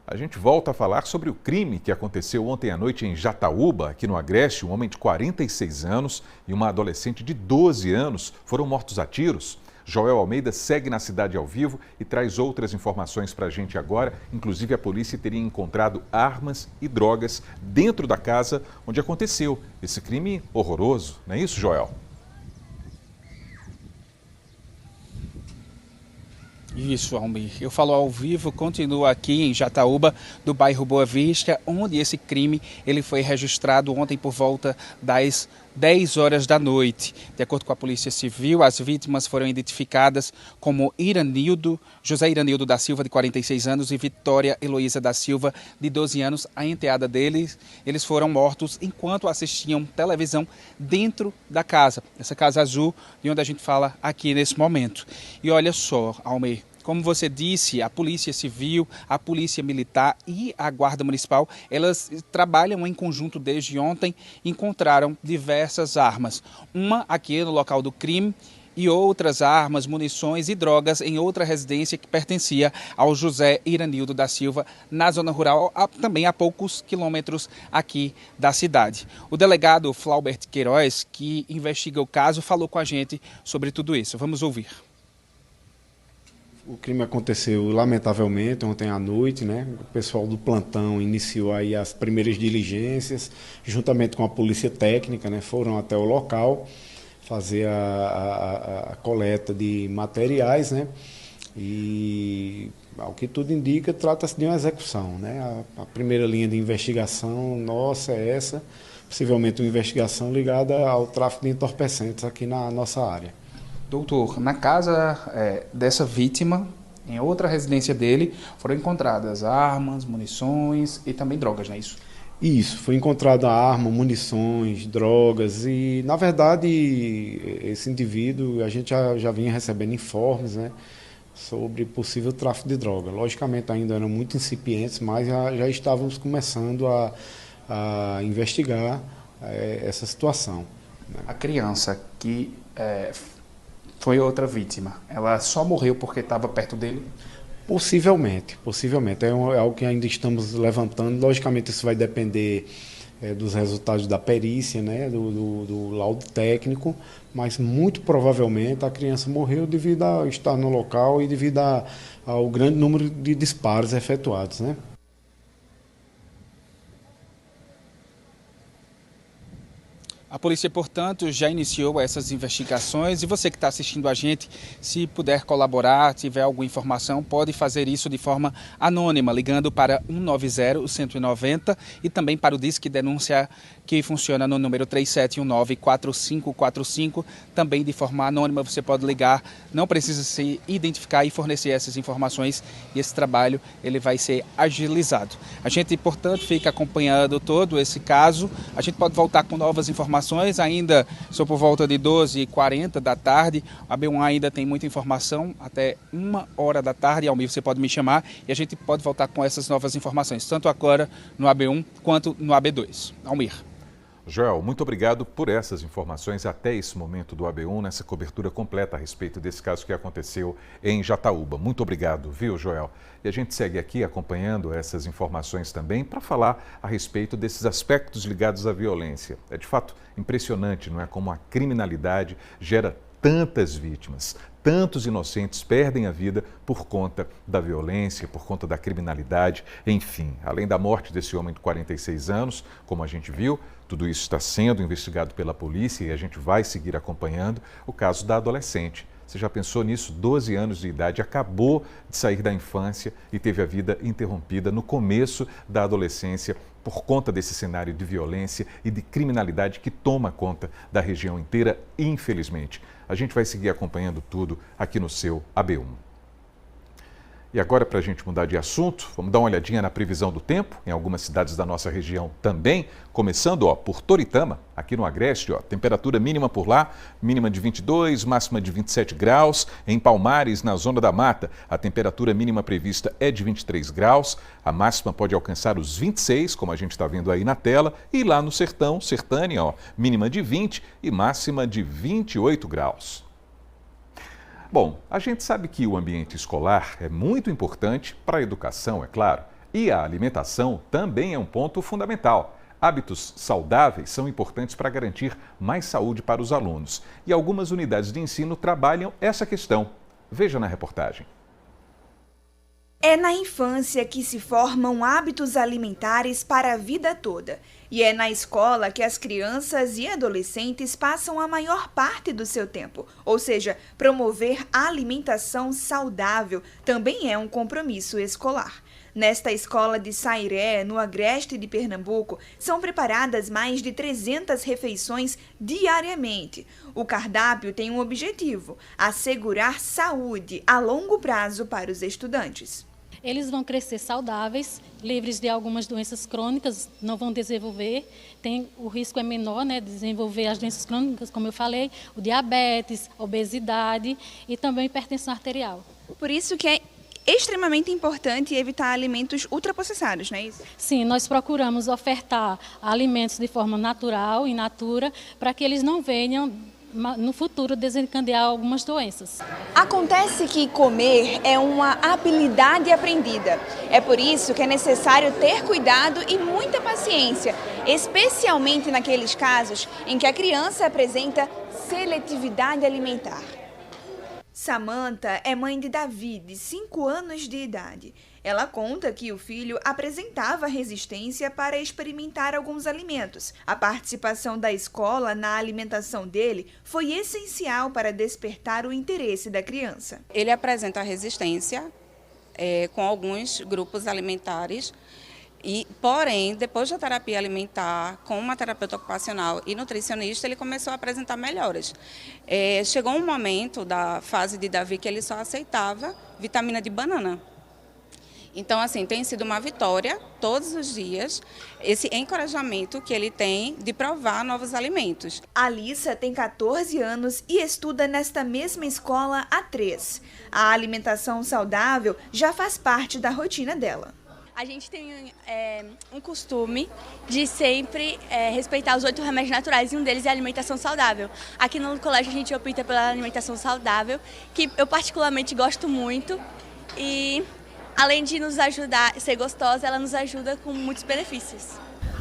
S1: A gente volta a falar sobre o crime que aconteceu ontem à noite em Jataúba, aqui no Agreste. Um homem de 46 anos e uma adolescente de 12 anos foram mortos a tiros. Joel Almeida segue na cidade ao vivo e traz outras informações para a gente agora. Inclusive, a polícia teria encontrado armas e drogas dentro da casa onde aconteceu esse crime horroroso. Não é isso, Joel?
S6: Isso, Almir. Eu falo ao vivo, continuo aqui em Jataúba, do bairro Boa Vista, onde esse crime ele foi registrado ontem por volta das 10 horas da noite. De acordo com a Polícia Civil, as vítimas foram identificadas como José Iranildo da Silva, de 46 anos, e Vitória Heloísa da Silva, de 12 anos. A enteada deles, eles foram mortos enquanto assistiam televisão dentro da casa, essa casa azul, de onde a gente fala aqui nesse momento. E olha só, Almir, Como você disse, a Polícia Civil, a Polícia Militar e a Guarda Municipal, elas trabalham em conjunto desde ontem, encontraram diversas armas. Uma aqui no local do crime e outras armas, munições e drogas em outra residência que pertencia ao José Iranildo da Silva, na zona rural, também a poucos quilômetros aqui da cidade. O delegado Flaubert Queiroz, que investiga o caso, falou com a gente sobre tudo isso. Vamos ouvir.
S8: O crime aconteceu, lamentavelmente, ontem à noite, né? O pessoal do plantão iniciou aí as primeiras diligências, juntamente com a polícia técnica, né? Foram até o local fazer a coleta de materiais, né? E, ao que tudo indica, trata-se de uma execução, né? A primeira linha de investigação nossa é essa, possivelmente uma investigação ligada ao tráfico de entorpecentes aqui na nossa área.
S6: Doutor, na casa dessa vítima, em outra residência dele, foram encontradas armas, munições e também drogas, não é isso?
S8: Isso, foi encontrada arma, munições, drogas e, na verdade, esse indivíduo, a gente já vinha recebendo informes, né, sobre possível tráfico de droga. Logicamente ainda eram muito incipientes, mas já estávamos começando a investigar essa situação. Né.
S6: A criança que foi outra vítima, ela só morreu porque estava perto dele?
S8: Possivelmente. É algo que ainda estamos levantando. Logicamente, isso vai depender dos resultados da perícia, né, do laudo técnico, mas muito provavelmente a criança morreu devido a estar no local e devido ao grande número de disparos efetuados, né.
S6: A polícia, portanto, já iniciou essas investigações e você que está assistindo a gente, se puder colaborar, tiver alguma informação, pode fazer isso de forma anônima, ligando para 190-190 e também para o Disque Denúncia, que funciona no número 3719-4545, também de forma anônima. Você pode ligar, não precisa se identificar e fornecer essas informações e esse trabalho ele vai ser agilizado. A gente, portanto, fica acompanhando todo esse caso. A gente pode voltar com novas informações, ainda sou por volta de 12h40 da tarde. A B1 ainda tem muita informação, até 1h da tarde. Almir, você pode me chamar e a gente pode voltar com essas novas informações, tanto agora no AB1 quanto no AB2. Almir.
S1: Joel, muito obrigado por essas informações até esse momento do AB1, nessa cobertura completa a respeito desse caso que aconteceu em Jataúba. Muito obrigado, viu, Joel? E a gente segue aqui acompanhando essas informações também para falar a respeito desses aspectos ligados à violência. É de fato impressionante, não é? Como a criminalidade gera tantas vítimas, tantos inocentes perdem a vida por conta da violência, por conta da criminalidade, enfim. Além da morte desse homem de 46 anos, como a gente viu, tudo isso está sendo investigado pela polícia e a gente vai seguir acompanhando o caso da adolescente. Você já pensou nisso? 12 anos de idade, acabou de sair da infância e teve a vida interrompida no começo da adolescência por conta desse cenário de violência e de criminalidade que toma conta da região inteira, infelizmente. A gente vai seguir acompanhando tudo aqui no seu AB1. E agora, para a gente mudar de assunto, vamos dar uma olhadinha na previsão do tempo em algumas cidades da nossa região também, começando por Toritama, aqui no Agreste, temperatura mínima por lá, mínima de 22, máxima de 27 graus. Em Palmares, na Zona da Mata, a temperatura mínima prevista é de 23 graus, a máxima pode alcançar os 26, como a gente está vendo aí na tela, e lá no Sertão, Sertânia, mínima de 20 e máxima de 28 graus. Bom, a gente sabe que o ambiente escolar é muito importante para a educação, é claro, e a alimentação também é um ponto fundamental. Hábitos saudáveis são importantes para garantir mais saúde para os alunos e algumas unidades de ensino trabalham essa questão. Veja na reportagem.
S3: É na infância que se formam hábitos alimentares para a vida toda. E é na escola que as crianças e adolescentes passam a maior parte do seu tempo. Ou seja, promover a alimentação saudável também é um compromisso escolar. Nesta escola de Sairé, no Agreste de Pernambuco, são preparadas mais de 300 refeições diariamente. O cardápio tem um objetivo: assegurar saúde a longo prazo para os estudantes.
S9: Eles vão crescer saudáveis, livres de algumas doenças crônicas, não vão desenvolver, o risco é menor, né, de desenvolver as doenças crônicas, como eu falei, o diabetes, obesidade e também hipertensão arterial.
S3: Por isso que é extremamente importante evitar alimentos ultraprocessados, não é isso?
S9: Sim, nós procuramos ofertar alimentos de forma natural, in natura, para que eles não venham no futuro desencadear algumas doenças.
S3: Acontece que comer é uma habilidade aprendida. É por isso que é necessário ter cuidado e muita paciência, especialmente naqueles casos em que a criança apresenta seletividade alimentar. Samantha é mãe de Davi, de 5 anos de idade. Ela conta que o filho apresentava resistência para experimentar alguns alimentos. A participação da escola na alimentação dele foi essencial para despertar o interesse da criança.
S10: Ele apresenta resistência com alguns grupos alimentares. Porém, depois da terapia alimentar, com uma terapeuta ocupacional e nutricionista, ele começou a apresentar melhoras. Chegou um momento da fase de Davi que ele só aceitava vitamina de banana. Então, assim, tem sido uma vitória todos os dias, esse encorajamento que ele tem de provar novos alimentos.
S3: Alissa tem 14 anos e estuda nesta mesma escola há 3. A alimentação saudável já faz parte da rotina dela.
S2: A gente tem um costume de sempre respeitar os 8 remédios naturais, e um deles é a alimentação saudável. Aqui no colégio a gente opta pela alimentação saudável, que eu particularmente gosto muito, e além de nos ajudar a ser gostosa, ela nos ajuda com muitos benefícios.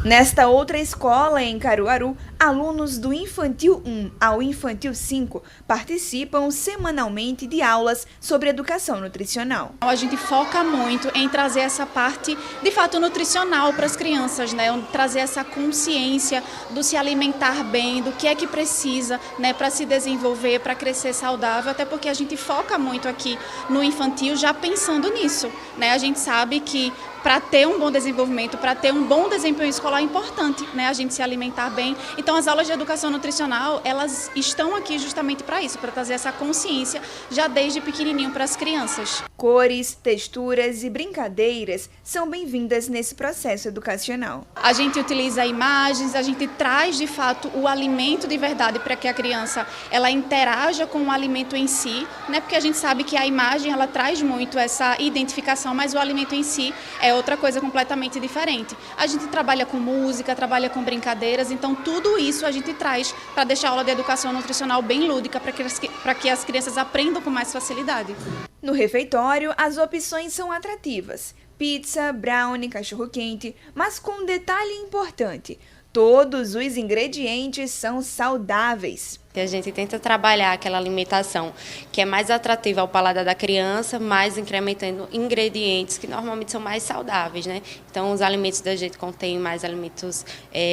S3: Nesta outra escola, em Caruaru, alunos do Infantil 1 ao Infantil 5 participam semanalmente de aulas sobre educação nutricional.
S20: A gente foca muito em trazer essa parte, de fato, nutricional para as crianças, né? Trazer essa consciência do se alimentar bem, do que é que precisa, né, para se desenvolver, para crescer saudável, até porque a gente foca muito aqui no infantil já pensando nisso, né? A gente sabe que para ter um bom desenvolvimento, para ter um bom desempenho escolar é importante, né, a gente se alimentar bem. Então as aulas de educação nutricional, elas estão aqui justamente para isso, para trazer essa consciência já desde pequenininho para as crianças.
S3: Cores, texturas e brincadeiras são bem-vindas nesse processo educacional.
S20: A gente utiliza imagens, a gente traz de fato o alimento de verdade para que a criança ela interaja com o alimento em si, né, porque a gente sabe que a imagem ela traz muito essa identificação, mas o alimento em si é outra coisa completamente diferente. A gente trabalha com música, trabalha com brincadeiras, então tudo isso a gente traz para deixar a aula de educação nutricional bem lúdica, para que as crianças aprendam com mais facilidade.
S3: No refeitório, as opções são atrativas: pizza, brownie, cachorro-quente, mas com um detalhe importante: todos os ingredientes são saudáveis.
S11: A gente tenta trabalhar aquela alimentação que é mais atrativa ao paladar da criança, mas incrementando ingredientes que normalmente são mais saudáveis, né? Então, os alimentos da gente contêm mais alimentos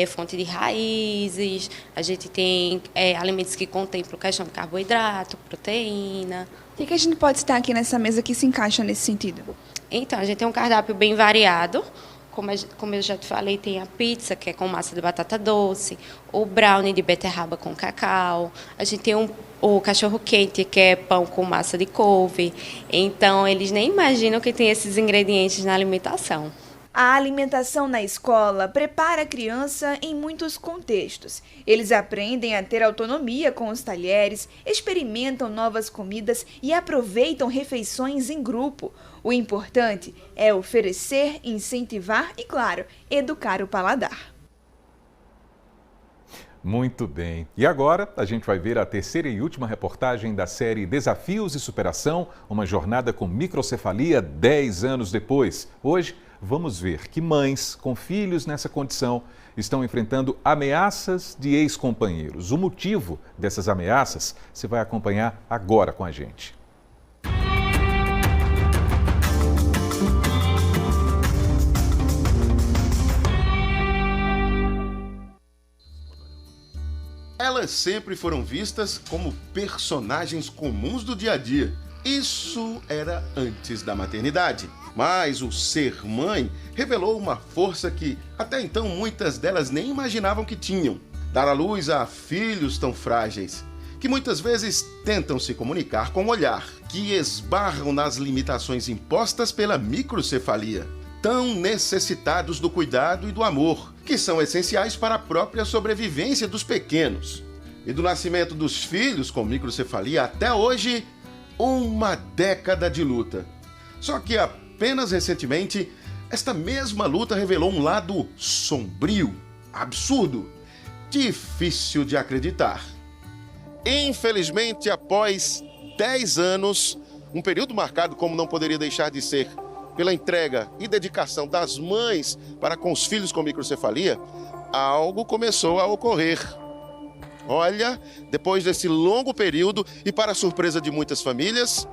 S11: fonte de raízes, a gente tem alimentos que contemplam questão de carboidrato, proteína.
S3: O que a gente pode citar aqui nessa mesa que se encaixa nesse sentido?
S11: Então, a gente tem um cardápio bem variado. Como eu já te falei, tem a pizza, que é com massa de batata doce, o brownie de beterraba com cacau, a gente tem o cachorro-quente, que é pão com massa de couve. Então, eles nem imaginam que tem esses ingredientes na alimentação.
S3: A alimentação na escola prepara a criança em muitos contextos. Eles aprendem a ter autonomia com os talheres, experimentam novas comidas e aproveitam refeições em grupo. O importante é oferecer, incentivar e, claro, educar o paladar.
S1: Muito bem. E agora a gente vai ver a terceira e última reportagem da série Desafios e Superação, uma jornada com microcefalia 10 anos depois. Hoje vamos ver que mães com filhos nessa condição estão enfrentando ameaças de ex-companheiros. O motivo dessas ameaças você vai acompanhar agora com a gente.
S13: Elas sempre foram vistas como personagens comuns do dia a dia. Isso era antes da maternidade. Mas o ser mãe revelou uma força que até então muitas delas nem imaginavam que tinham. Dar à luz a filhos tão frágeis, que muitas vezes tentam se comunicar com o olhar, que esbarram nas limitações impostas pela microcefalia. Tão necessitados do cuidado e do amor, que são essenciais para a própria sobrevivência dos pequenos. E do nascimento dos filhos com microcefalia até hoje, Uma década de luta. Só que apenas recentemente, esta mesma luta revelou um lado sombrio, absurdo, difícil de acreditar. Infelizmente, após 10 anos, um período marcado, como não poderia deixar de ser, pela entrega e dedicação das mães para com os filhos com microcefalia, algo começou a ocorrer. Olha, depois desse longo período e para a surpresa de muitas famílias,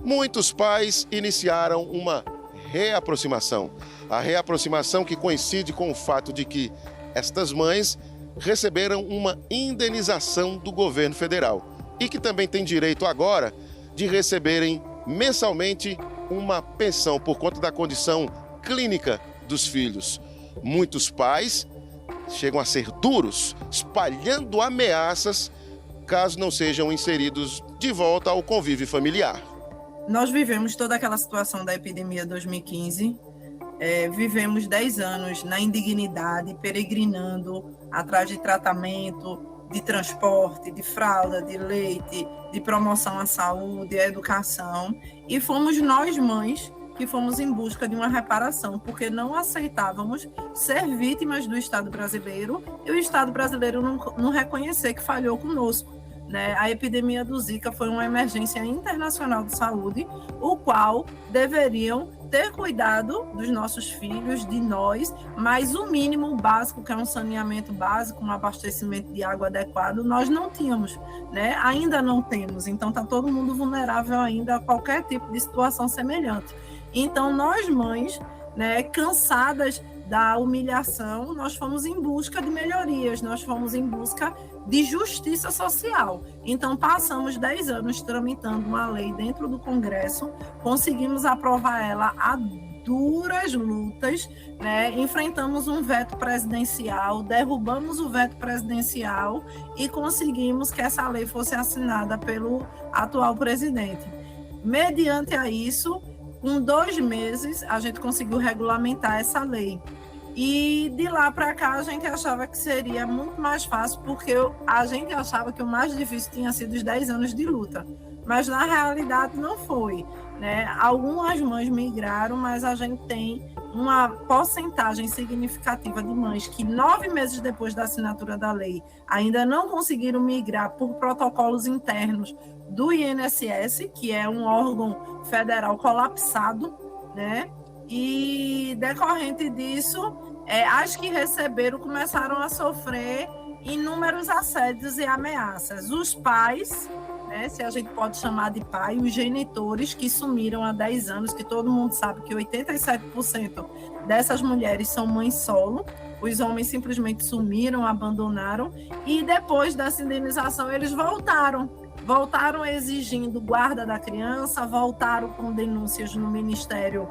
S13: muitos pais iniciaram uma reaproximação. A reaproximação que coincide com o fato de que estas mães receberam uma indenização do governo federal e que também têm direito agora de receberem mensalmente uma pensão por conta da condição clínica dos filhos. Muitos pais chegam a ser duros, espalhando ameaças caso não sejam inseridos de volta ao convívio familiar.
S12: Nós vivemos toda aquela situação da epidemia 2015, vivemos 10 anos na indignidade, peregrinando atrás de tratamento, de transporte, de fralda, de leite, de promoção à saúde, à educação, e fomos nós, mães, que fomos em busca de uma reparação, porque não aceitávamos ser vítimas do Estado brasileiro e o Estado brasileiro não reconhecer que falhou conosco. A epidemia do Zika foi uma emergência internacional de saúde, o qual deveriam ter cuidado dos nossos filhos, de nós, mas o mínimo básico, que é um saneamento básico, um abastecimento de água adequado, nós não tínhamos, ainda não temos. Então está todo mundo vulnerável ainda a qualquer tipo de situação semelhante. Então nós, mães, cansadas da humilhação, nós fomos em busca de melhorias, nós fomos em busca de justiça social. Então passamos 10 anos tramitando uma lei dentro do Congresso, conseguimos aprovar ela a duras lutas, enfrentamos um veto presidencial, derrubamos o veto presidencial e conseguimos que essa lei fosse assinada pelo atual presidente. Mediante a isso, com 2 meses, a gente conseguiu regulamentar essa lei. E de lá para cá, a gente achava que seria muito mais fácil, porque a gente achava que o mais difícil tinha sido os 10 anos de luta. Mas, na realidade, não foi. Algumas mães migraram, mas a gente tem uma porcentagem significativa de mães que 9 meses depois da assinatura da lei ainda não conseguiram migrar por protocolos internos do INSS, que é um órgão federal colapsado, E decorrente disso, as que receberam começaram a sofrer inúmeros assédios e ameaças. Os pais, se a gente pode chamar de pai, os genitores que sumiram há 10 anos, que todo mundo sabe que 87% dessas mulheres são mães solo, os homens simplesmente sumiram, abandonaram, e depois dessa indenização eles voltaram exigindo guarda da criança, voltaram com denúncias no Ministério,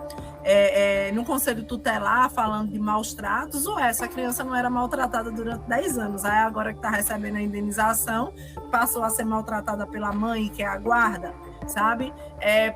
S12: no Conselho Tutelar, falando de maus tratos. Essa criança não era maltratada durante 10 anos, aí agora que está recebendo a indenização, passou a ser maltratada pela mãe, que é a guarda, sabe?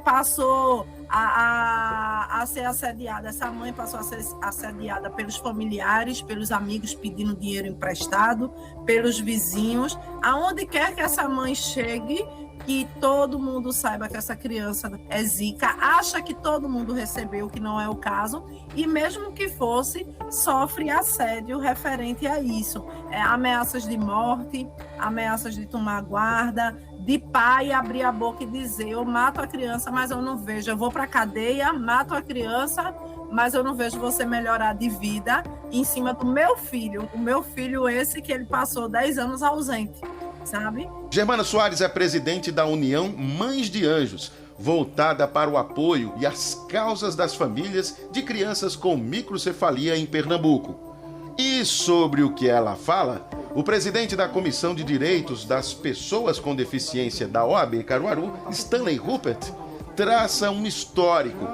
S12: Passou a ser assediada, essa mãe passou a ser assediada pelos familiares, pelos amigos pedindo dinheiro emprestado, pelos vizinhos, aonde quer que essa mãe chegue, que todo mundo saiba que essa criança é Zika, acha que todo mundo recebeu, que não é o caso, e mesmo que fosse, sofre assédio referente a isso. Ameaças de morte, ameaças de tomar guarda, de pai abrir a boca e dizer: eu mato a criança, mas eu não vejo, eu vou para a cadeia, mato a criança, mas eu não vejo você melhorar de vida, em cima do meu filho, o meu filho esse que ele passou 10 anos ausente, sabe?
S13: Germana Soares é presidente da União Mães de Anjos, voltada para o apoio e as causas das famílias de crianças com microcefalia em Pernambuco. E sobre o que ela fala, o presidente da Comissão de Direitos das Pessoas com Deficiência da OAB Caruaru, Stanley Rupert, traça um histórico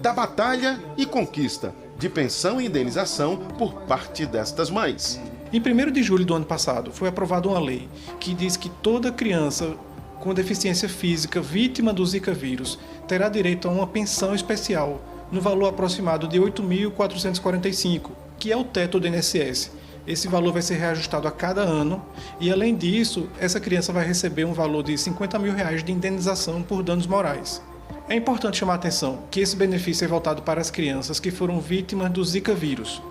S13: da batalha e conquista de pensão e indenização por parte destas mães.
S14: Em 1º de julho do ano passado, foi aprovada uma lei que diz que toda criança com deficiência física vítima do Zika vírus terá direito a uma pensão especial no valor aproximado de R$ 8.445, que é o teto do INSS. Esse valor vai ser reajustado a cada ano e, além disso, essa criança vai receber um valor de R$50 mil de indenização por danos morais. É importante chamar a atenção que esse benefício é voltado para as crianças que foram vítimas do Zika vírus.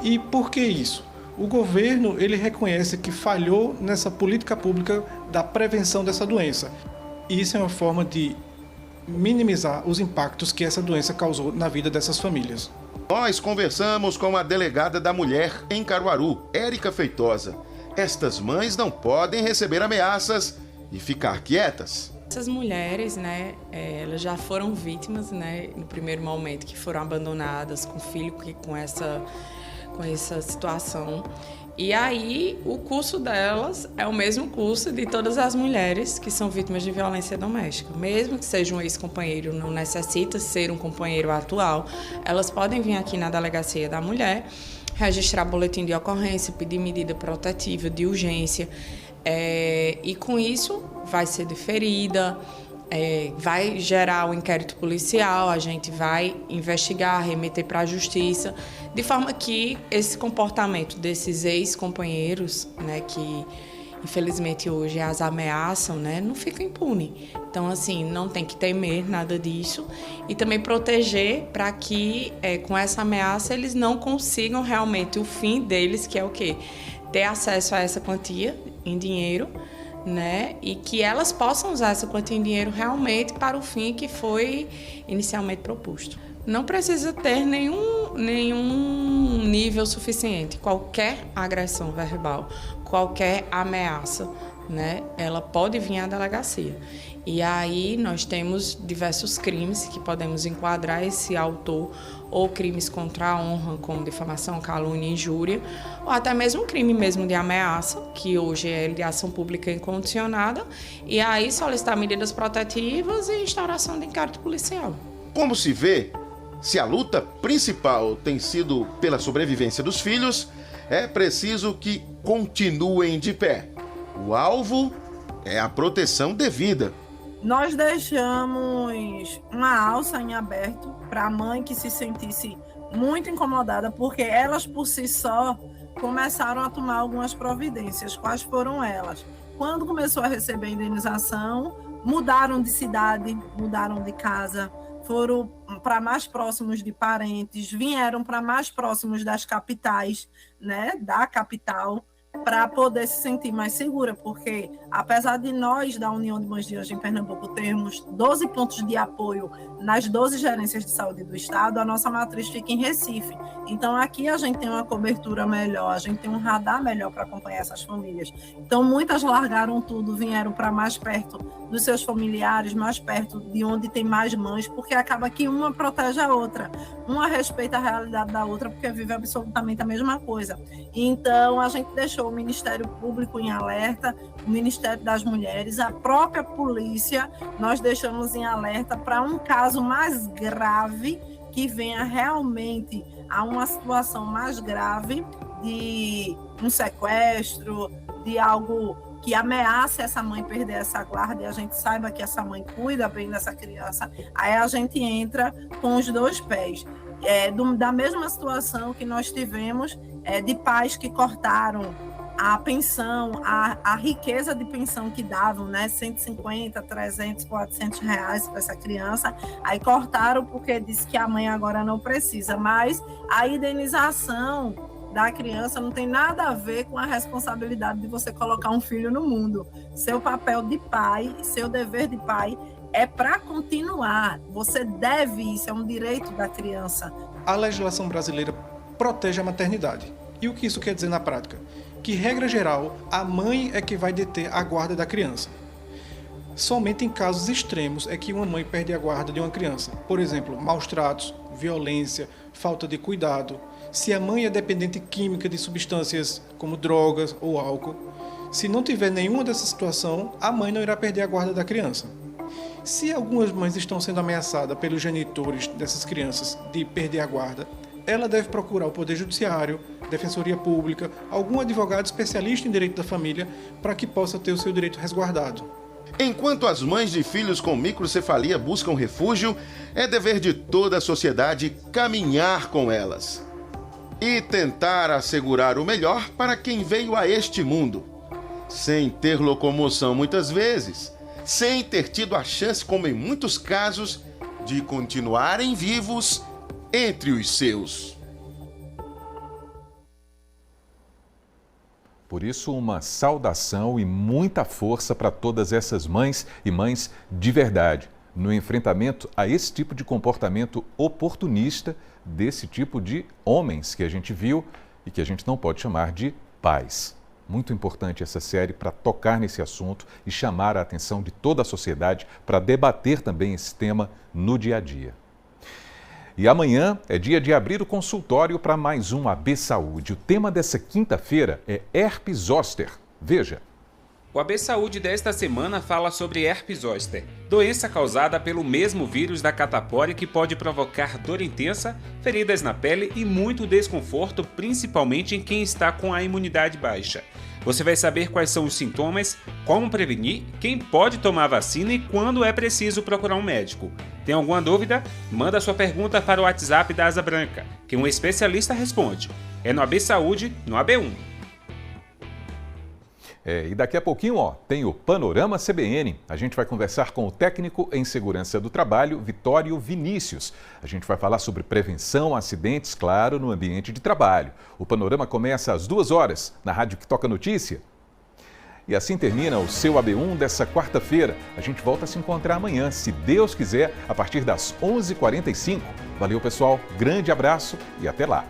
S14: E por que isso? O governo ele reconhece que falhou nessa política pública da prevenção dessa doença. E isso é uma forma de minimizar os impactos que essa doença causou na vida dessas famílias.
S13: Nós conversamos com a delegada da mulher em Caruaru, Érica Feitosa. Estas mães não podem receber ameaças e ficar quietas.
S4: Essas mulheres, né, elas já foram vítimas, né, no primeiro momento, que foram abandonadas com filho com essa situação. E aí, o curso delas é o mesmo curso de todas as mulheres que são vítimas de violência doméstica. Mesmo que seja um ex-companheiro, não necessita ser um companheiro atual, elas podem vir aqui na Delegacia da Mulher, registrar boletim de ocorrência, pedir medida protetiva de urgência, e com isso vai ser deferida, vai gerar um inquérito policial, a gente vai investigar, remeter para a justiça, de forma que esse comportamento desses ex-companheiros, né, que infelizmente hoje as ameaçam, né, não fica impune. Então, assim, não tem que temer nada disso e também proteger para que com essa ameaça eles não consigam realmente o fim deles, que é o quê? Ter acesso a essa quantia em dinheiro, né? E que elas possam usar essa quantia em dinheiro realmente para o fim que foi inicialmente proposto. Não precisa ter nenhum nível suficiente. Qualquer agressão verbal, qualquer ameaça, né? Ela pode vir à delegacia. E aí nós temos diversos crimes que podemos enquadrar esse autor, ou crimes contra a honra, como difamação, calúnia e injúria, ou até mesmo crime mesmo de ameaça, que hoje é de ação pública incondicionada, e aí solicitar medidas protetivas e instauração de inquérito policial.
S13: Como se vê, se a luta principal tem sido pela sobrevivência dos filhos, é preciso que continuem de pé. O alvo é a proteção devida.
S12: Nós deixamos uma alça em aberto para a mãe que se sentisse muito incomodada, porque elas por si só começaram a tomar algumas providências. Quais foram elas? Quando começou a receber a indenização, mudaram de cidade, mudaram de casa, foram para mais próximos de parentes, vieram para mais próximos das capitais, né, da capital, para poder se sentir mais segura, porque apesar de nós, da União de Mães de Anjo em Pernambuco, termos 12 pontos de apoio nas 12 gerências de saúde do estado, a nossa matriz fica em Recife. Então aqui a gente tem uma cobertura melhor, a gente tem um radar melhor para acompanhar essas famílias. Então muitas largaram tudo, vieram para mais perto dos seus familiares, mais perto de onde tem mais mães, porque acaba que uma protege a outra, uma respeita a realidade da outra, porque vive absolutamente a mesma coisa. Então a gente deixou o Ministério Público em alerta, o Ministério das Mulheres, a própria polícia, nós deixamos em alerta para um caso mais grave, que venha realmente a uma situação mais grave de um sequestro, de algo que ameace essa mãe perder essa guarda e a gente saiba que essa mãe cuida bem dessa criança, aí a gente entra com os dois pés. Da mesma situação que nós tivemos de pais que cortaram a pensão, a riqueza de pensão que davam, né, 150, 300, 400 reais para essa criança, aí cortaram porque disse que a mãe agora não precisa, mas a indenização da criança não tem nada a ver com a responsabilidade de você colocar um filho no mundo. Seu papel de pai, seu dever de pai é para continuar, você deve isso, é um direito da criança.
S14: A legislação brasileira protege a maternidade. E o que isso quer dizer na prática? Que, regra geral, a mãe é que vai deter a guarda da criança. Somente em casos extremos é que uma mãe perde a guarda de uma criança. Por exemplo, maus tratos, violência, falta de cuidado. Se a mãe é dependente química de substâncias como drogas ou álcool. Se não tiver nenhuma dessa situação, a mãe não irá perder a guarda da criança. Se algumas mães estão sendo ameaçadas pelos genitores dessas crianças de perder a guarda, ela deve procurar o Poder Judiciário, Defensoria Pública, algum advogado especialista em direito da família para que possa ter o seu direito resguardado.
S13: Enquanto as mães de filhos com microcefalia buscam refúgio, é dever de toda a sociedade caminhar com elas. e tentar assegurar o melhor para quem veio a este mundo, sem ter locomoção muitas vezes, sem ter tido a chance, como em muitos casos, de continuarem vivos entre os seus.
S1: Por isso, uma saudação e muita força para todas essas mães e mães de verdade, no enfrentamento a esse tipo de comportamento oportunista desse tipo de homens que a gente viu e que a gente não pode chamar de pais. Muito importante essa série para tocar nesse assunto e chamar a atenção de toda a sociedade para debater também esse tema no dia a dia. E amanhã é dia de abrir o consultório para mais um AB Saúde. O tema dessa quinta-feira é herpes zoster. Veja.
S15: O AB Saúde desta semana fala sobre herpes zoster, doença causada pelo mesmo vírus da catapora que pode provocar dor intensa, feridas na pele e muito desconforto, principalmente em quem está com a imunidade baixa. Você vai saber quais são os sintomas, como prevenir, quem pode tomar vacina e quando é preciso procurar um médico. Tem alguma dúvida? Manda sua pergunta para o WhatsApp da Asa Branca, que um especialista responde. É no AB Saúde, no AB1.
S1: E daqui a pouquinho, tem o Panorama CBN. A gente vai conversar com o técnico em segurança do trabalho, Vitório Vinícius. A gente vai falar sobre prevenção a acidentes, claro, no ambiente de trabalho. O Panorama começa às 2h, na Rádio que Toca Notícia. E assim termina o seu AB1 dessa quarta-feira. A gente volta a se encontrar amanhã, se Deus quiser, a partir das 11h45. Valeu, pessoal. Grande abraço e até lá.